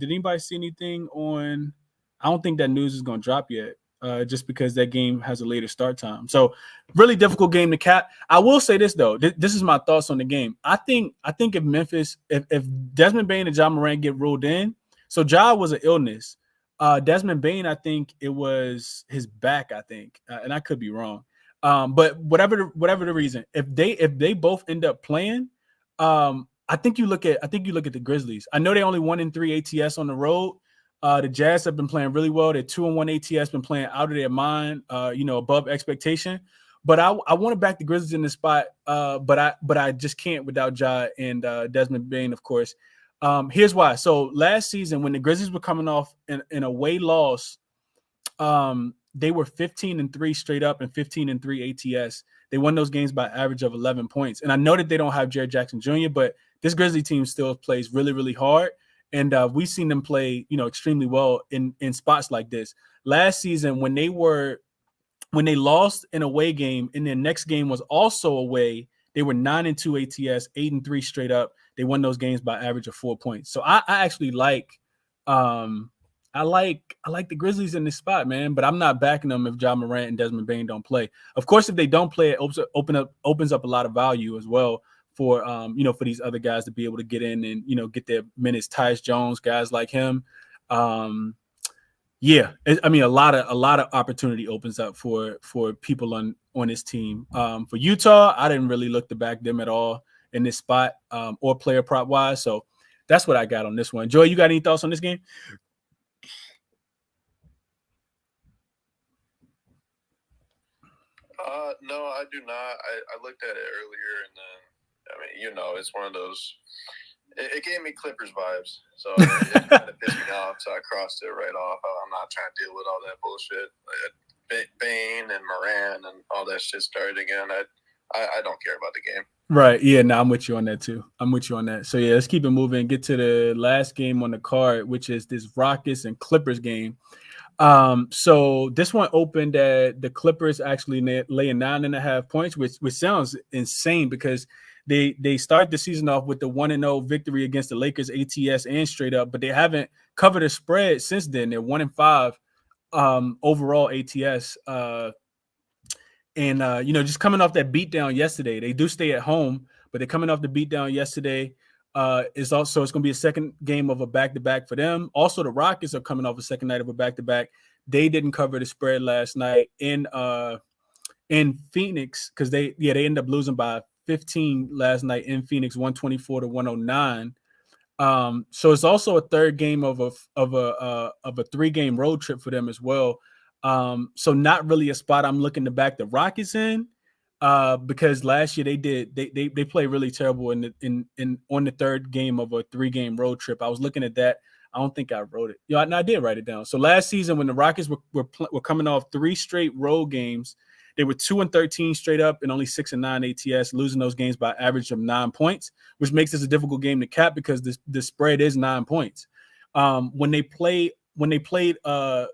anybody see anything on? I don't think that news is going to drop yet, just because that game has a later start time. So really difficult game to cap. I will say this though. This is my thoughts on the game. I think if Memphis, if Desmond Bane and Ja Morant get ruled in, so Ja was an illness. Desmond Bane, I think it was his back, and I could be wrong. But whatever the reason, if they both end up playing, I think you look at the Grizzlies. I know they only 1-3 ATS on the road. The Jazz have been playing really well. Their 2-1 ATS been playing out of their mind, above expectation. But I want to back the Grizzlies in this spot, but I just can't without Ja and Desmond Bane, of course. Here's why. So last season, when the Grizzlies were coming off an away loss, they were 15-3 straight up and 15-3 ATS. They won those games by average of 11 points. And I know that they don't have Jared Jackson Jr., but this Grizzly team still plays really, really hard. And we've seen them play, extremely well in spots like this. Last season, when they lost an away game and their next game was also away, they were 9-2 ATS, 8-3 straight up. They won those games by average of 4 points. So I actually like the Grizzlies in this spot, man. But I'm not backing them if Ja Morant and Desmond Bane don't play. Of course, if they don't play, it opens up a lot of value as well for for these other guys to be able to get in and get their minutes. Tyus Jones, guys like him. A lot of opportunity opens up for people on this team. For Utah, I didn't really look to back them at all in this spot, or player prop wise. So that's what I got on this one. Joy, you got any thoughts on this game? No, I do not. I looked at it earlier, and then it's one of those. It gave me Clippers vibes, so it kind of pissed me off. So I crossed it right off. I'm not trying to deal with all that bullshit. Bane and Moran and all that shit started again. I don't care about the game. Right. Yeah. No, I'm with you on that too. So yeah, let's keep it moving. Get to the last game on the card, which is this Rockets and Clippers game. So this one opened at the Clippers actually laying 9.5 points, which sounds insane because they started the season off with the 1-0 victory against the Lakers ATS and straight up, but they haven't covered a spread since then. They're 1-5 overall ATS. Just coming off that beatdown yesterday. They do stay at home, but they're coming off the beatdown yesterday. It's going to be a second game of a back-to-back for them. Also, the Rockets are coming off a second night of a back-to-back. They didn't cover the spread last night in Phoenix because they ended up losing by 15 last night in Phoenix, 124-109. So it's also a third game of a 3-game road trip for them as well. So not really a spot I'm looking to back the Rockets in, because last year they played really terrible in on the third game of a 3-game road trip. I was looking at that. I don't think I wrote it. Yeah, I did write it down. So last season, when the Rockets were coming off 3 straight road games, they were 2-13 straight up and only 6-9 ATS, losing those games by average of 9 points, which makes this a difficult game to cap because the spread is 9 points. When they played on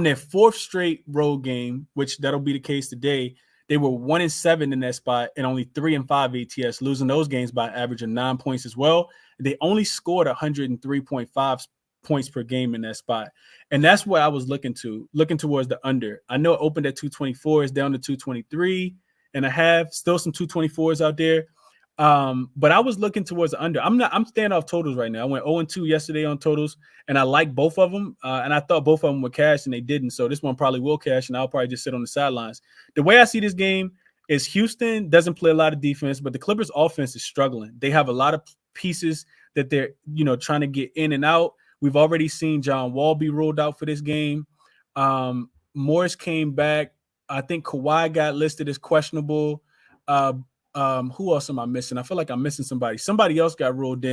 their 4th straight road game, which that'll be the case today, they were 1-7 in that spot and only 3-5 ATS, losing those games by average of 9 points as well. They only scored 103.5 points per game in that spot. And that's what I was looking towards the under. I know it opened at 224, it's down to 223.5. Still some 224s out there. But I was looking towards the under. I'm staying off totals right now. I went 0-2 yesterday on totals, and I like both of them. And I thought both of them would cash, and they didn't. So this one probably will cash, and I'll probably just sit on the sidelines. The way I see this game is Houston doesn't play a lot of defense, but the Clippers offense is struggling. They have a lot of pieces that they're, trying to get in and out. We've already seen John Wall be ruled out for this game. Morris came back. I think Kawhi got listed as questionable. Who else am I missing? I feel like I'm missing somebody. Somebody else got ruled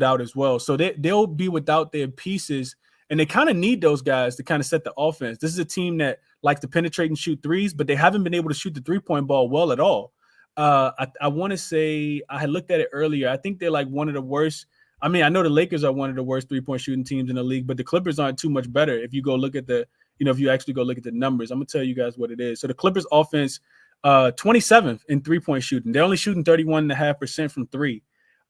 out as well. So they'll be without their pieces, and they kind of need those guys to kind of set the offense. This is a team that likes to penetrate and shoot threes, but they haven't been able to shoot the 3-point ball well at all. I want to say, I had looked at it earlier. I think they're like one of the worst. I mean, I know the Lakers are one of the worst 3-point shooting teams in the league, but the Clippers aren't too much better. If you go look at if you actually go look at the numbers, I'm going to tell you guys what it is. So the Clippers offense, 27th in 3-point shooting. They're only shooting 31.5% from 3.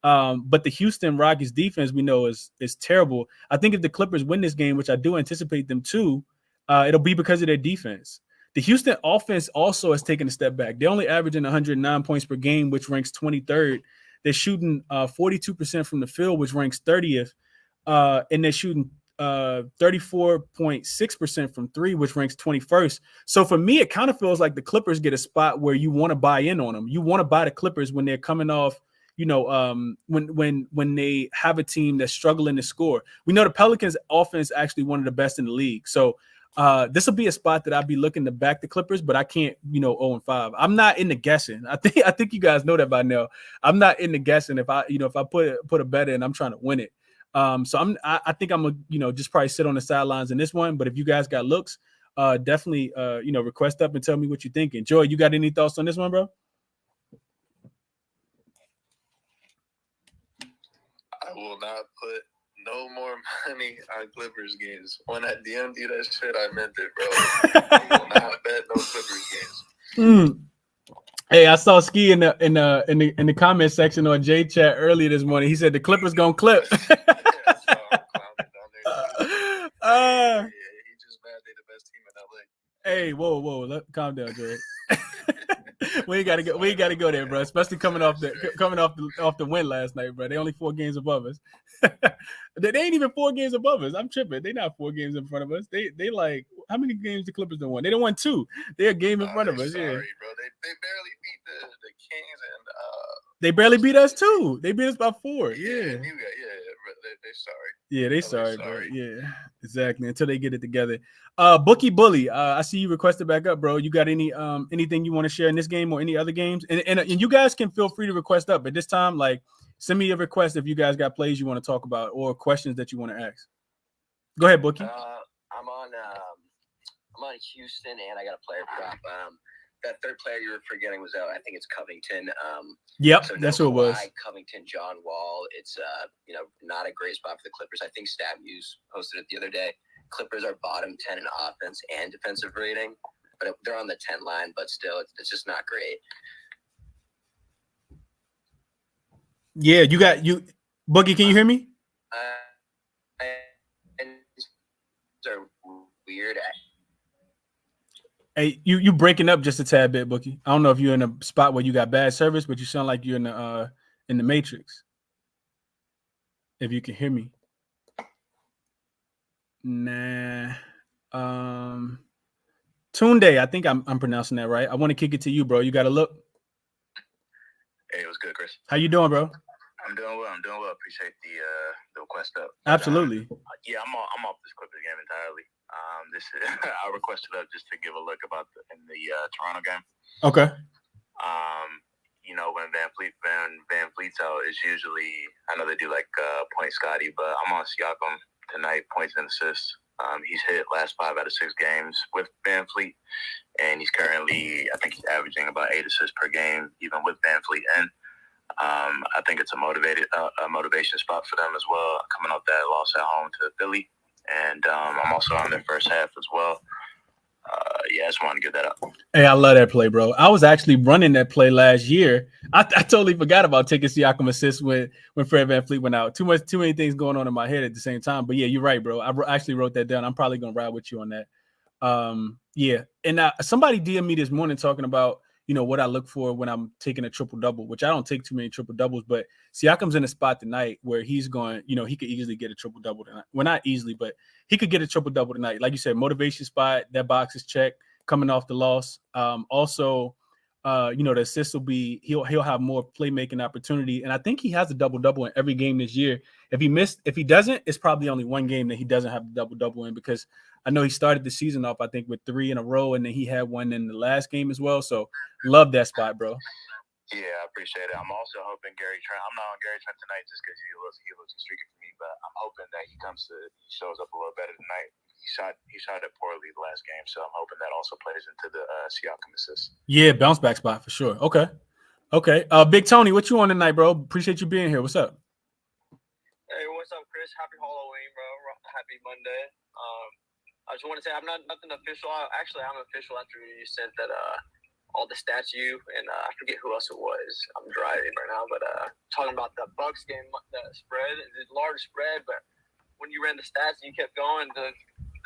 But the Houston Rockets defense, we know, is terrible. I think if the Clippers win this game, which I do anticipate them to, it'll be because of their defense. The Houston offense also has taken a step back. They're only averaging 109 points per game, which ranks 23rd. They're shooting 42% from the field, which ranks 30th. And they're shooting 34.6% from 3, which ranks 21st. So for me, it kind of feels like the Clippers get a spot where you want to buy in on them. You want to buy the Clippers when they're coming off, when they have a team that's struggling to score. We know the Pelicans offense actually one of the best in the league. So this will be a spot that I'll be looking to back the Clippers, but I can't, 0-5. I'm not into guessing. I think you guys know that by now. I'm not into guessing if I put a bet in, I'm trying to win it. So I think I'm gonna, just probably sit on the sidelines in this one. But if you guys got looks, definitely, request up and tell me what you're thinking. Joy, you got any thoughts on this one, bro? I will not put no more money on Clippers games. When I DM'd you that shit, I meant it, bro. I will not bet no Clippers games. Hey, I saw Ski in the comment section on J Chat earlier this morning. He said the Clippers gonna clip. Yeah, I saw him clowning down there. He just mad they the best team in LA. Hey, whoa, calm down, Joy. We ain't gotta go there, bro. Especially coming off the win last night, bro. They only 4 games above us. They ain't even 4 games above us. I'm tripping. They not 4 games in front of us. They like, how many games the Clippers done won? They done won 2. They're a game in front of us. Sorry, yeah, bro. They barely beat the Kings and they barely beat us too. They beat us by 4. Yeah. They sorry. Yeah, they sorry, bro. Yeah, exactly. Until they get it together. Bookie Bully, I see you requested back up, bro. You got anything you want to share in this game or any other games? And you guys can feel free to request up. At this time, like, send me a request if you guys got plays you want to talk about or questions that you want to ask. Go ahead, Bookie. I'm on Houston, and I got a player prop. That third player you were forgetting was I think it's Covington. Yep, so that's who it was. Covington, John Wall. It's not a great spot for the Clippers. I think Stat Muse posted it the other day. Clippers are bottom 10 in offense and defensive rating, but they're on the 10 line. But still, it's just not great. Yeah, Boogie. Can you hear me? They're weird. Hey, you breaking up just a tad bit, Bookie. I don't know if you're in a spot where you got bad service, but you sound like you're in the Matrix. If you can hear me. Nah. Tunde, I think I'm pronouncing that right. I want to kick it to you, bro. You got to look. Hey, it was good, Chris. How you doing, bro? I'm doing well. Appreciate the request up. Absolutely. Yeah, I'm off this Clippers game entirely. This I requested up just to give a look about the Toronto game. Okay. When Van Fleet's out, it's usually, I know they do like point Scotty, but I'm on Siakam tonight, points and assists. He's hit last 5 out of 6 games with Van Fleet, and he's currently, I think he's averaging about 8 assists per game, even with Van Fleet in. I think it's a motivation spot for them as well, coming off that loss at home to Philly. And I'm also on their first half as well. I just wanted to give that up. Hey, I love that play, bro. I was actually running that play last year. I totally forgot about taking Siakam assist when Fred VanVleet went out. Too many things going on in my head at the same time. But yeah, you're right, bro. I actually wrote that down. I'm probably gonna ride with you on that. Yeah. And somebody DM'd me this morning talking about what I look for when I'm taking a triple double, which I don't take too many triple doubles, but Siakam's in a spot tonight where he's going, he could easily get a triple double tonight. Well, not easily, but he could get a triple double tonight. Like you said, motivation spot, that box is checked coming off the loss. Also, the assist will be, he'll have more playmaking opportunity. And I think he has a double double in every game this year. If he doesn't, it's probably only one game that he doesn't have the double double in, because I know he started the season off, I think, with 3 in a row, and then he had one in the last game as well. So love that spot, bro. Yeah, I appreciate it. I'm also hoping Gary Trent. I'm not on Gary Trent tonight just because he looks streaky for me, but I'm hoping that he shows up a little better tonight. He shot it poorly the last game, so I'm hoping that also plays into the Siakam assist. Yeah, bounce back spot for sure. Okay. Big Tony, what you on tonight, bro? Appreciate you being here. What's up? Hey, what's up, Chris? Happy Halloween, bro. Happy Monday. I just want to say I'm not nothing official. I'm official after you said that all the stats and I forget who else it was. I'm driving right now, but talking about the Bucks game, the spread, the large spread, but when you ran the stats and you kept going, the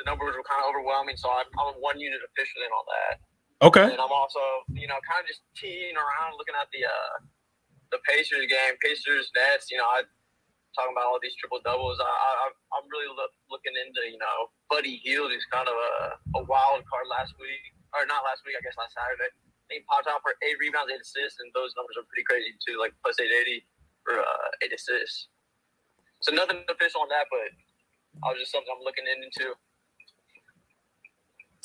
numbers were kind of overwhelming. So I'm 1 unit official in all that. Okay. And I'm also kind of just teeing around, looking at the Pacers game, Pacers Nets. Talking about all these triple doubles, I'm really looking into Buddy Hield, who's kind of a wild card last week, or not last week, I guess last Saturday. He popped out for 8 rebounds, 8 assists, and those numbers are pretty crazy too, like plus 880 for 8 assists. So nothing official on that, but I was just something I'm looking into.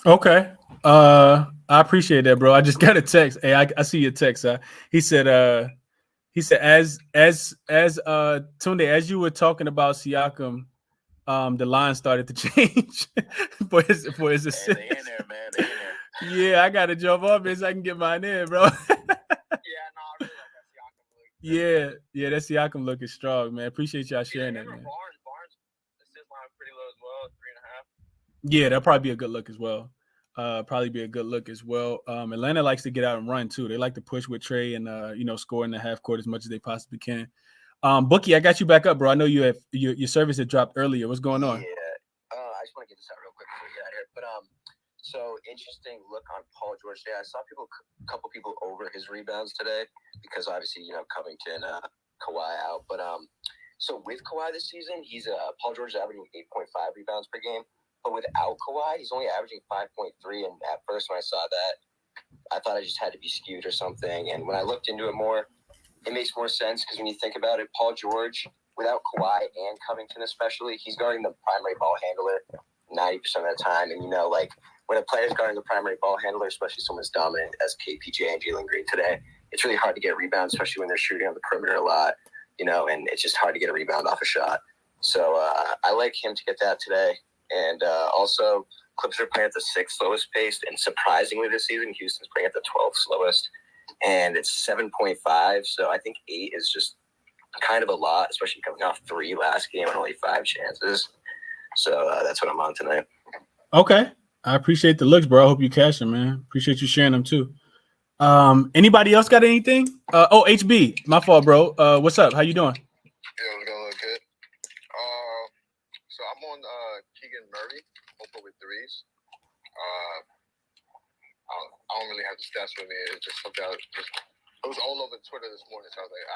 Okay. I appreciate that, bro. I just got a text. Hey, I see your text. He said as Tunde, as you were talking about Siakam, the line started to change for his assist. Hey, they in there, man. They in there. Yeah, I gotta jump off it so I can get mine in, bro. I really like that Siakam look. Yeah, that Siakam look is strong, man. Appreciate y'all sharing that, man. Barnes assist line pretty low as well, 3.5. Yeah, that'll probably be a good look as well. Atlanta likes to get out and run too. They like to push with Trey and score in the half court as much as they possibly can. Bookie, I got you back up, bro. I know you have your service had dropped earlier. What's going on? Yeah, I just want to get this out real quick before we get out of here. But so interesting look on Paul George today. I saw a couple people over his rebounds today because obviously Covington, Kawhi out. But so with Kawhi this season, he's Paul George is averaging 8.5 rebounds per game. But without Kawhi, he's only averaging 5.3. And at first when I saw that, I thought I just had to be skewed or something. And when I looked into it more, it makes more sense because when you think about it, Paul George, without Kawhi and Covington especially, he's guarding the primary ball handler 90% of the time. And, when a player's guarding the primary ball handler, especially someone as dominant as KPJ and Jalen Green today, it's really hard to get rebounds, especially when they're shooting on the perimeter a lot, and it's just hard to get a rebound off a shot. So I like him to get that today. And also, Clippers are playing at the 6th slowest pace, and surprisingly this season, Houston's playing at the 12th slowest, and it's 7.5. So I think 8 is just kind of a lot, especially coming off 3 last game and only 5 chances. So that's what I'm on tonight. Okay, I appreciate the looks, bro. I hope you cash them, man. Appreciate you sharing them too. Anybody else got anything? HB, my fault, bro. What's up? How you doing? Yeah, we're gonna look good. So I'm on Keegan Murray, hopefully with threes. I don't really have the stats with me. It's just something it was all over Twitter this morning. So I was like,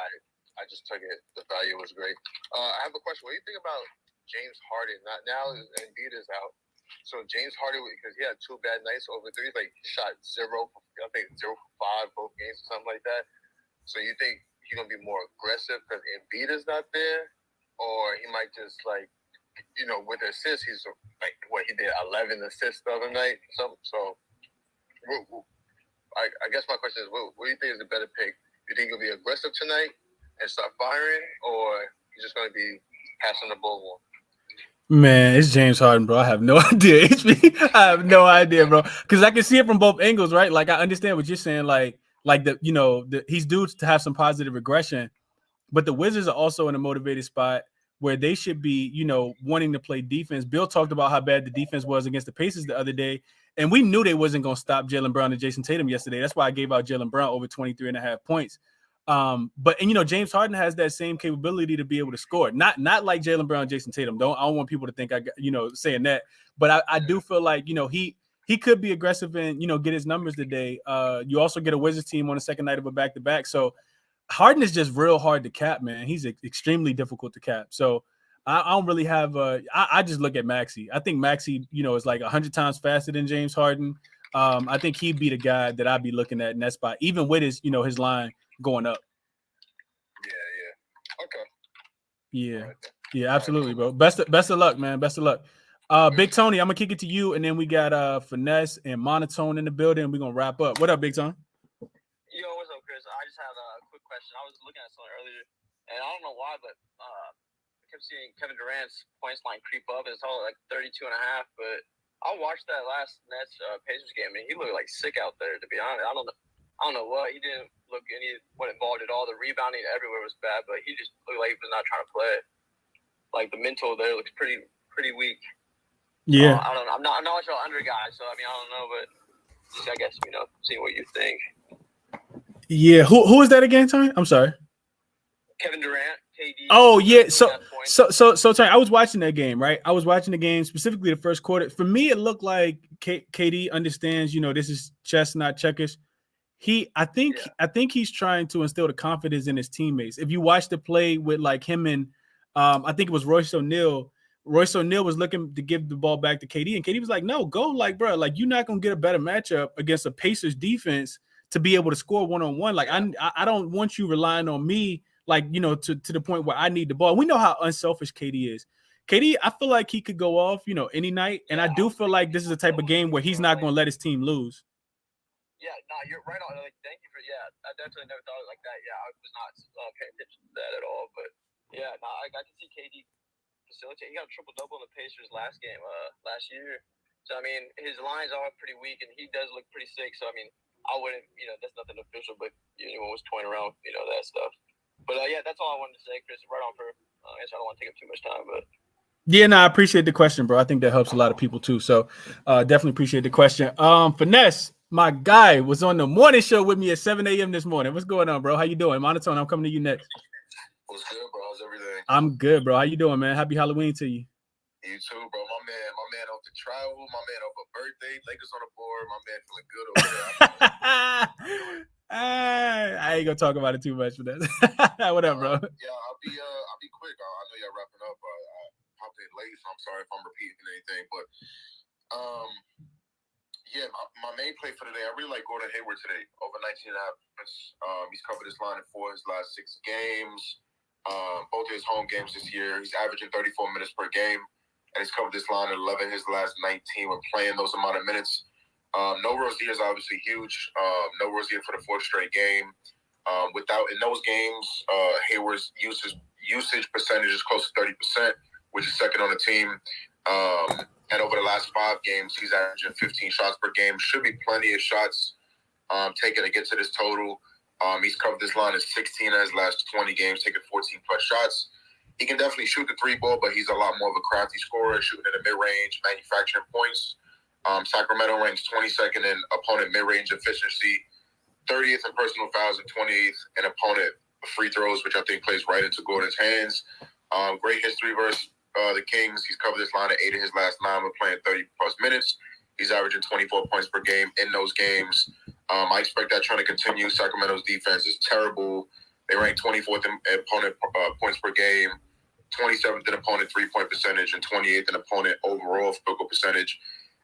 I just took it. The value was great. I have a question. What do you think about James Harden? Now Embiid is out. So James Harden, because he had 2 bad nights over threes, like he shot 0 for 5 both games or something like that. So you think he's gonna be more aggressive because Embiid is not there, or he might just like, with the assists, he's like what he did 11 assists the other night. So I guess my question is, what do you think is the better pick? Do you think he'll be aggressive tonight and start firing, or he's just gonna be passing the ball more? Man, it's James Harden, bro. I have no idea. I have no idea, bro. Because I can see it from both angles, right? Like I understand what you're saying, like he's due to have some positive regression, but the Wizards are also in a motivated spot where they should be, wanting to play defense. Bill talked about how bad the defense was against the Pacers the other day, and we knew they wasn't going to stop Jaylen Brown and Jason Tatum yesterday. That's why I gave out Jaylen Brown over 23.5 points. But James Harden has that same capability to be able to score. Not like Jaylen Brown, Jason Tatum. I don't want people to think saying that. But I do feel like he could be aggressive and get his numbers today. You also get a Wizards team on the second night of a back-to-back. So Harden is just real hard to cap, man. He's extremely difficult to cap. So I don't really have I just look at Maxey. I think Maxey, is like 100 times faster than James Harden. I think he'd be the guy that I'd be looking at in that spot, even with his, his line going up. Yeah. Okay. Yeah, absolutely, bro. Best of luck, man. Best of luck. Big Tony, I'm gonna kick it to you, and then we got Finesse and Monotone in the building. We're gonna wrap up. What up, Big Tony? Yo, what's up, Chris? I just had a quick question. I was looking at something earlier, and I don't know why, but I kept seeing Kevin Durant's points line creep up, and it's all like 32.5. But I watched that last Nets Pacers game, and he looked like sick out there. To be honest, I don't know what he didn't look involved at all. The rebounding everywhere was bad, but he just looked like he was not trying to play. Like the mental there looks pretty weak. Yeah, I don't know. I'm not much of an under guy, so I don't know, but just, I guess seeing what you think. Yeah, who is that again, Tony? I'm sorry. Kevin Durant, KD. Oh yeah, so Tony, I was watching that game, right? I was watching the game, specifically the first quarter. For me, it looked like KD understands, this is chess, not checkers. I think he's trying to instill the confidence in his teammates. If you watch the play with like him and I think it was Royce O'Neal. Royce O'Neal was looking to give the ball back to KD, and KD was like, "No, go, like, bro, like you're not gonna get a better matchup against a Pacers defense to be able to score one-on-one. Like, I don't want you relying on me, like, to the point where I need the ball." We know how unselfish KD is. KD, I feel like he could go off, any night, and I do feel like this is the type of game where he's not gonna let his team lose. Yeah, you're right on. Like, thank you for. Yeah, I definitely never thought of it like that. Yeah, I was not paying attention to that at all. But yeah, I can see KD facilitate. He got a triple-double in the Pacers last game, last year. So his lines are pretty weak, and he does look pretty sick. So I wouldn't, that's nothing official, but anyone was toying around, that stuff. But yeah, that's all I wanted to say, Chris. Right on for answer. I don't want to take up too much time, but. Yeah, no, I appreciate the question, bro. I think that helps a lot of people too. So definitely appreciate the question. Finesse, my guy, was on the morning show with me at 7 a.m. this morning. What's going on, bro? How you doing? Monotone, I'm coming to you next. What's good, bro? How's everything? I'm good, bro. How you doing, man? Happy Halloween to you. You too, bro. My man off the travel. My man off a birthday. Lakers on the board. My man feeling good over there. I ain't gonna talk about it too much for that. What up, bro? Yeah, I'll be quick. I know y'all wrapping up. I hopped in late, so I'm sorry if I'm repeating anything. But yeah, my main play for today, I really like Gordon Hayward today, over 19.5 points. He's covered his line in 4 of his last 6 games. Both of his home games this year. He's averaging 34 minutes per game, and he's covered this line in 11 of his last 19 when playing those amount of minutes. No Rozier is obviously huge. No Rozier for the 4th straight game. In those games, Hayward's usage percentage is close to 30%, which is second on the team. And over the last 5 games, he's averaging 15 shots per game. Should be plenty of shots taken to get to this total. He's covered this line in 16 of his last 20 games, taking 14-plus shots. He can definitely shoot the 3 ball, but he's a lot more of a crafty scorer, shooting in the mid-range, manufacturing points. Sacramento ranks 22nd in opponent mid-range efficiency, 30th in personal fouls, and 28th in opponent free throws, which I think plays right into Gordon's hands. Great history versus the Kings. He's covered this line at 8 of his last 9 when playing 30-plus minutes. He's averaging 24 points per game in those games. I expect that trend to continue. Sacramento's defense is terrible. They rank 24th in opponent points per game, 27th in opponent three-point percentage, and 28th in opponent overall field goal percentage.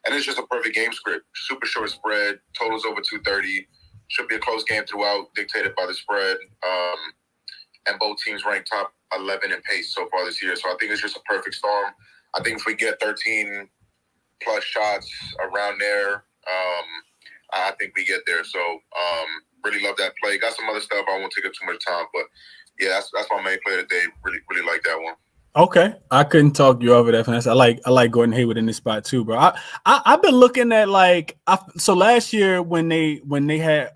And it's just a perfect game script. Super short spread, totals over 230. Should be a close game throughout, dictated by the spread. and both teams ranked top 11 in pace so far this year. So I think it's just a perfect storm. I think if we get 13 plus shots around there, I think we get there. So really love that play. Got some other stuff. I won't take up too much time, but yeah, that's my main play today. Really like that one. Okay, I couldn't talk you over that, finesse. I like Gordon Hayward in this spot too, bro. I've been looking at so last year when they had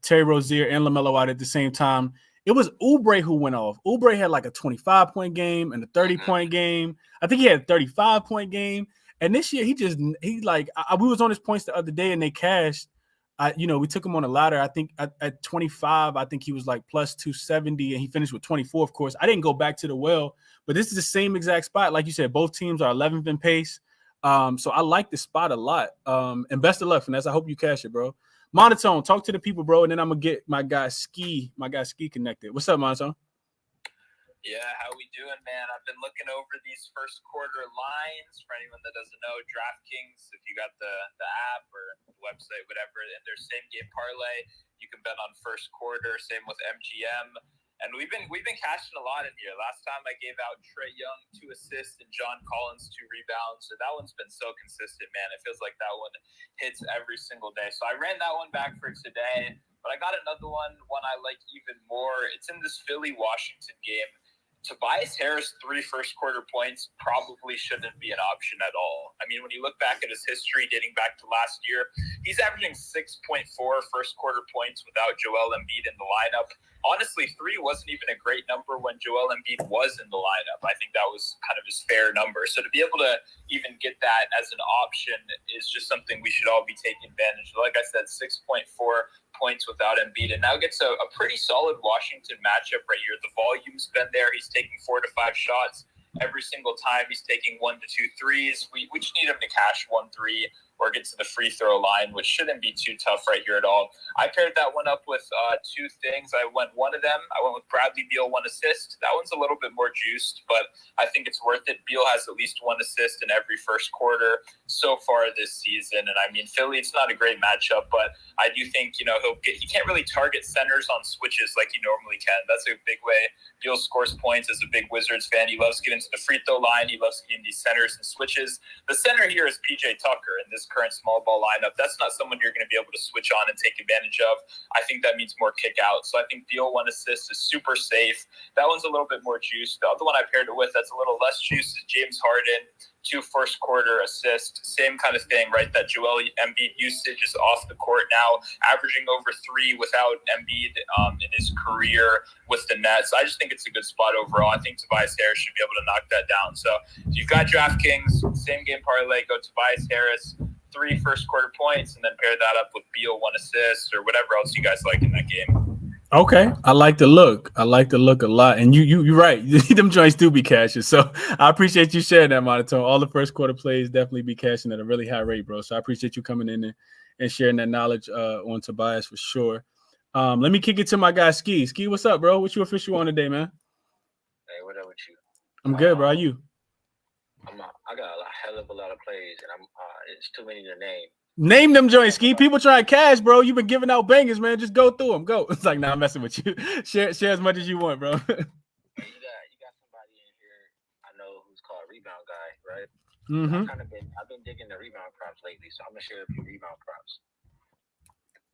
Terry Rozier and LaMelo out at the same time, it was Oubre who went off. Oubre had like a 25-point game and a 30-point game. I think he had a 35-point game. And this year we was on his points the other day and they cashed. We took him on a ladder. I think at 25, I think he was like plus 270 and he finished with 24, of course. I didn't go back to the well, but this is the same exact spot. Like you said, both teams are 11th in pace. So I like this spot a lot. And best of luck, Finesse. I hope you cash it, bro. Monotone, talk to the people, bro, and then I'm going to get my guy Ski connected. What's up, Monotone? Yeah, how we doing, man? I've been looking over these first quarter lines. For anyone that doesn't know, DraftKings, if you got the app or the website, whatever, and there's same game parlay, you can bet on first quarter. Same with MGM, and we've been cashing a lot in here. Last time I gave out Trae Young 2 assists and John Collins 2 rebounds, so that one's been so consistent, man. It feels like that one hits every single day. So I ran that one back for today, but I got another one I like even more. It's in this Philly-Washington game. Tobias Harris, 3 first quarter points probably shouldn't be an option at all. I mean, when you look back at his history dating back to last year, he's averaging 6.4 first quarter points without Joel Embiid in the lineup. Honestly, 3 wasn't even a great number when Joel Embiid was in the lineup. I think that was kind of his fair number. So to be able to even get that as an option is just something we should all be taking advantage of. Like I said, 6.4 points without Embiid, and now gets a pretty solid Washington matchup right here. The volume's been there. He's taking 4 to 5 shots every single time. He's taking 1 to 2 threes. We just need him to cash 1 3 or get to the free throw line, which shouldn't be too tough right here at all. I paired that one up with 2 things. I went with Bradley Beal 1 assist. That one's a little bit more juiced, but I think it's worth it. Beal has at least 1 assist in every first quarter so far this season. And I mean, Philly, it's not a great matchup, but I do think, he can't really target centers on switches like he normally can. That's a big way Beal scores points as a big Wizards fan. He loves getting to the free throw line. He loves getting these centers and switches. The center here is PJ Tucker in this current small ball lineup. That's not someone you're going to be able to switch on and take advantage of. I think that means more kick out. So I think Beal 1 assist is super safe. That one's a little bit more juice. The other one I paired it with that's a little less juice is James Harden, 2 first quarter assists. Same kind of thing, right? That Joel Embiid usage is off the court now, averaging over 3 without Embiid in his career with the Nets. I just think it's a good spot overall. I think Tobias Harris should be able to knock that down. So if you've got DraftKings, same game parlay, go Tobias Harris, 3 first quarter points, and then pair that up with Beal 1 assist or whatever else you guys like in that game. Okay, I like the look. a lot, and you're right. Them joints do be cashing. So I appreciate you sharing that, Monotone. All the first quarter plays definitely be cashing at a really high rate, bro. So I appreciate you coming in and sharing that knowledge on Tobias for sure. Let me kick it to my guy Ski. Ski, what's up, bro? What you official on today, man? Hey, what up with you? I'm good, bro. How you? I got a hell of a lot of plays, and it's too many to name. Name them joints, Ski. People trying cash, bro. You've been giving out bangers, man. Just go through them. Go. It's like, nah, I'm messing with you. Share as much as you want, bro. You got somebody in here I know who's called Rebound Guy, right? Mm-hmm. I've been digging the rebound props lately, so I'm gonna share a few rebound props.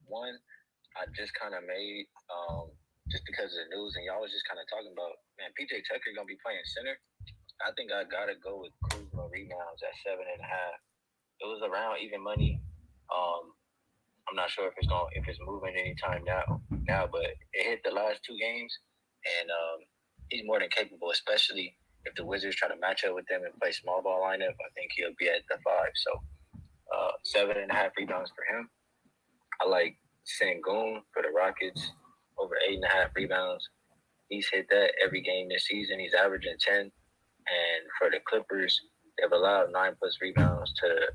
One, I just kind of made just because of the news, and y'all was just kind of talking about, man, PJ Tucker gonna be playing center. I think I gotta go with Kuzma rebounds at 7.5. It was around even money. I'm not sure if it's moving anytime now, but it hit the last 2 games, and he's more than capable, especially if the Wizards try to match up with them and play small ball lineup. I think he'll be at the 5. So 7.5 rebounds for him. I like Sengun for the Rockets, over 8.5 rebounds. He's hit that every game this season. He's averaging 10. And for the Clippers, they've allowed 9+ rebounds to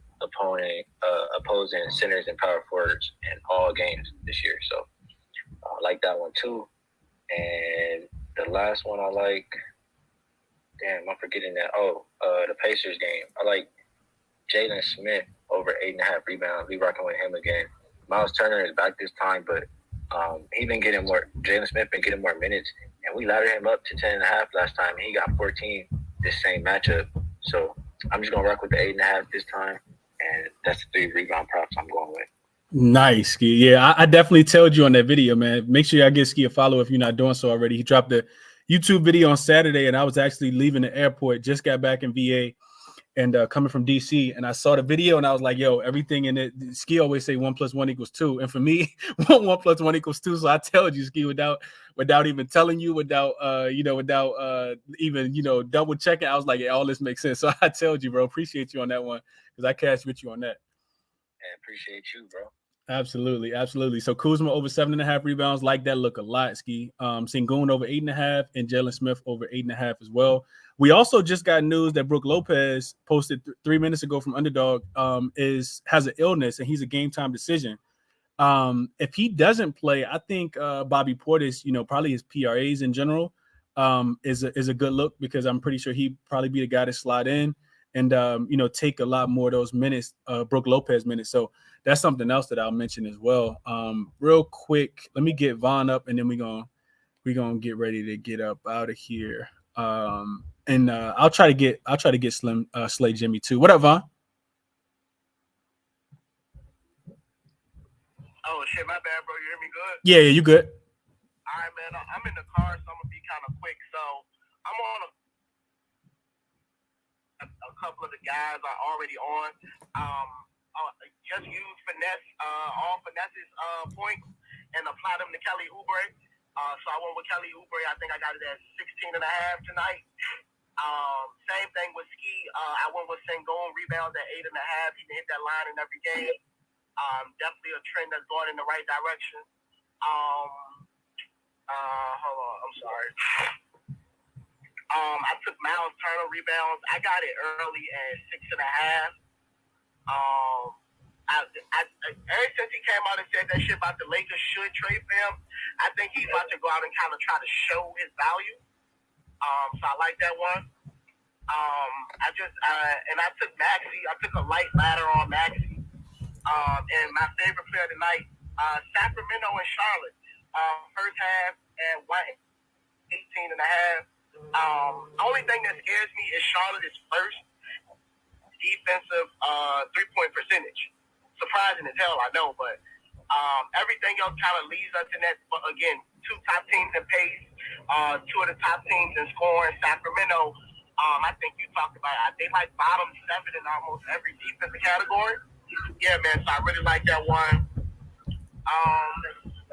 opposing centers and power forwards in all games this year. So I like that one too. And the last one I like, I'm forgetting that. The Pacers game. I like Jalen Smith over 8.5 rebounds. We rocking with him again. Miles Turner is back this time, but Jalen Smith been getting more minutes. And we laddered him up to 10.5 last time, and he got 14 this same matchup. So I'm just gonna rock with the 8.5 this time, and that's the 3 rebound props I'm going with. Nice, Ski. Yeah, I definitely told you on that video, man. Make sure y'all give Ski a follow if you're not doing so already. He dropped the YouTube video on Saturday, and I was actually leaving the airport, just got back in VA, and coming from DC, and I saw the video, and I was like, yo, everything in it. Ski always say 1 + 1 = 2, and for me, 1 + 1 = 2. So I told you, Ski, without even telling you, without even double checking. I was like, yeah, all this makes sense. So I told you, bro. Appreciate you on that one, because I cashed with you on that. And appreciate you, bro. Absolutely. So Kuzma over 7.5 rebounds, like that look a lot, Ski. Sengun over 8.5, and Jalen Smith over 8.5 as well. We also just got news that Brook Lopez posted 3 minutes ago from Underdog has an illness, and he's a game time decision. If he doesn't play, I think Bobby Portis, probably his PRAs in general, is a good look, because I'm pretty sure he'd probably be the guy to slide in and take a lot more of those minutes, Brook Lopez minutes. So that's something else that I'll mention as well. Real quick, let me get Vaughn up, and then we're gonna get ready to get up out of here. And I'll try to get Slim Slay Jimmy too. What up, Vaughn? Oh shit, my bad, bro. You hear me good? Yeah, you good. All right, man. I'm in the car, so I'm gonna be kind of quick. So I'm on a couple of the guys are already on. Just use finesse, all finesses points, and apply them to Kelly Oubre. So I went with Kelly Oubre. I think I got it at 16.5 tonight. Same thing with Ski. I went with Sengun, rebounds at 8.5. He can hit that line in every game. Definitely a trend that's going in the right direction. Hold on, I'm sorry. I took Miles Turner rebounds. I got it early at 6.5. Ever since he came out and said that shit about the Lakers should trade for him, I think he's about to go out and kind of try to show his value. So I like that one. I took Maxey. I took a light ladder on Maxey. And my favorite player tonight, Sacramento and Charlotte. First half at 18.5. Only thing that scares me is Charlotte is first defensive 3-point percentage. Surprising as hell, I know, but everything else kind of leads us in that. But again, 2 top teams in pace, 2 of the top teams in scoring. Sacramento, I think you talked about it. They like bottom 7 in almost every defensive category. Yeah, man. So I really like that one.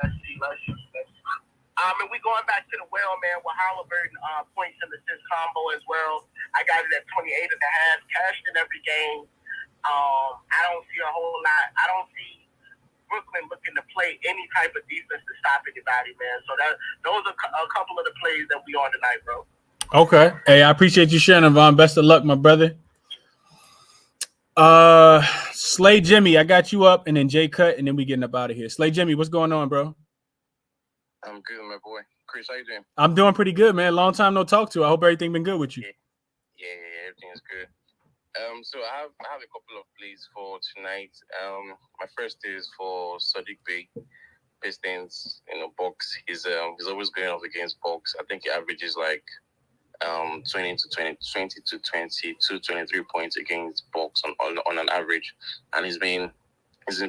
Let's see. And we going back to the well, man, with Halliburton points and assist combo as well. I got it at 28.5. Cashed in every game. I don't see a whole lot. I don't see Brooklyn looking to play any type of defense to stop anybody, man. So those are a couple of the plays that we on tonight, bro. Okay. Hey, I appreciate you sharing, Vaughn. Best of luck, my brother. Slay Jimmy, I got you up, and then Jay Cut, and then we getting up out of here. Slay Jimmy, what's going on, bro? I'm good, my boy. Chris, how you doing? I'm doing pretty good, man. Long time no talk to. I hope everything been good with you. Yeah, everything is good. So I have a couple of plays for tonight. My first is for Sadiq Bey, Pistons, Bucks. He's always going up against Bucks. I think he averages like 20 to 22, 23 points against Bucks on an average, and he's been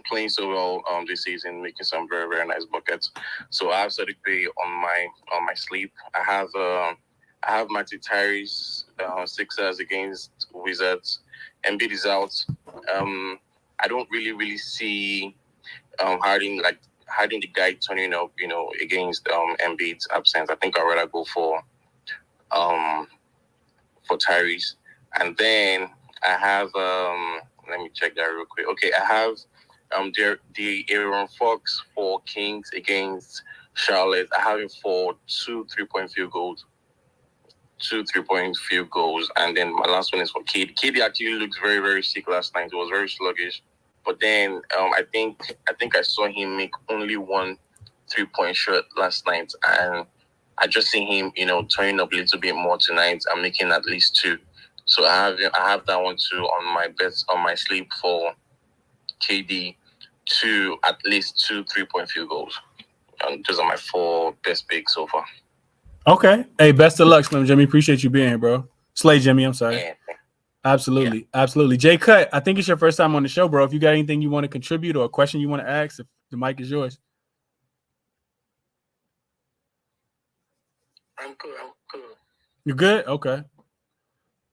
playing so well this season, making some very, very nice buckets. So I have Sadiq Bey on my sleep. I have Matty Tyrese, Sixers against Wizards. Embiid is out. I don't really see Harden the guy turning up, against Embiid's absence. I think I'd rather go for Tyrese. And then I have let me check that real quick. Okay, I have the Aaron Fox for Kings against Charlotte. I have him for 2 3-point field goals. 2 3-point field goals. And then my last one is for KD. KD actually looked very, very sick last night. It was very sluggish. But then I think I saw him make only 1 3-point shot last night, and I just see him, turning up a little bit more tonight. I'm making at least 2. So I have that one too on my bets on my sleep for KD to at least 2 3-point field goals. And those are my 4 best picks so far. Okay. Hey, best of luck, Slim Jimmy. Appreciate you being here, bro. Slay Jimmy, I'm sorry. Yeah. Absolutely. Absolutely. Jay Cut, I think it's your first time on the show, bro. If you got anything you want to contribute or a question you want to ask, if the mic is yours. I'm cool. You good? Okay.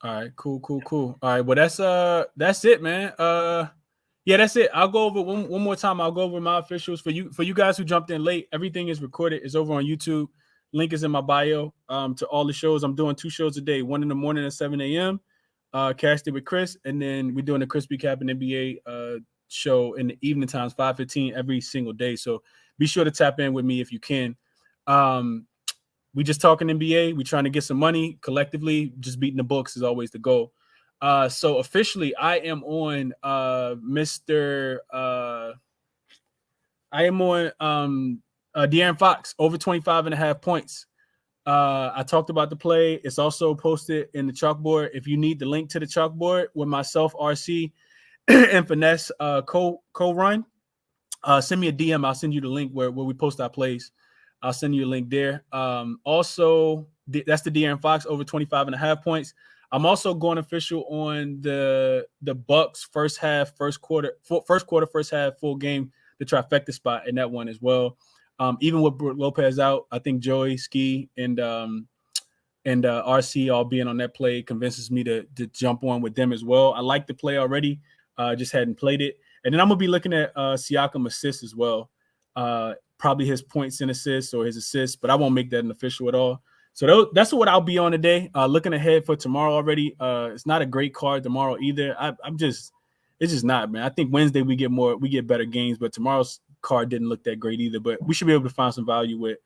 All right. Cool. All right. Well, that's it, man. Yeah, that's it. I'll go over one more time. I'll go over my officials for you guys who jumped in late. Everything is recorded. It's over on YouTube. Link is in my bio. To all the shows. I'm doing 2 shows a day. One in the morning at 7 a.m. Cashed it with Chris, and then we're doing the ChrisBeCappinn NBA show in the evening times, 5:15 every single day. So be sure to tap in with me if you can. We just talking NBA. We trying to get some money collectively. Just beating the books is always the goal. So officially, I am on De'Aaron Fox over 25.5 points. I talked about the play. It's also posted in the chalkboard. If you need the link to the chalkboard with myself, RC, and Finesse co-run, send me a DM. I'll send you the link where we post our plays. I'll send you a link there. Also, that's the De'Aaron Fox over 25.5 points. I'm also going official on the Bucks first half, first quarter, first half, full game, the trifecta spot in that one as well. Even with Brook Lopez out, I think Joey, Ski, and RC all being on that play convinces me to jump on with them as well. I like the play already, just hadn't played it. And then I'm going to be looking at Siakam assists as well. Probably his points and assists or his assists, but I won't make that an official at all. So that's what I'll be on today. Looking ahead for tomorrow already. It's not a great card tomorrow either. It's just not, man. I think Wednesday we get better games, but tomorrow's card didn't look that great either. But we should be able to find some value with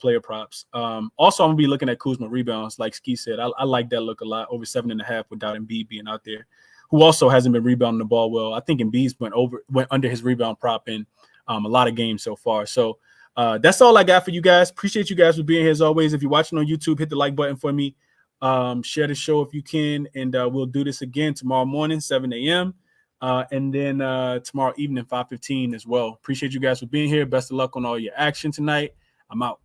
player props. Also, I'm gonna be looking at Kuzma rebounds, like Ski said. I like that look a lot, over 7.5 without Embiid being out there, who also hasn't been rebounding the ball well. I think Embiid's went under his rebound prop in a lot of games so far. So that's all I got for you guys. Appreciate you guys for being here as always. If you're watching on YouTube, hit the like button for me. Share the show if you can, and we'll do this again tomorrow morning, 7 a.m. And then tomorrow evening, 5:15 as well. Appreciate you guys for being here. Best of luck on all your action tonight. I'm out.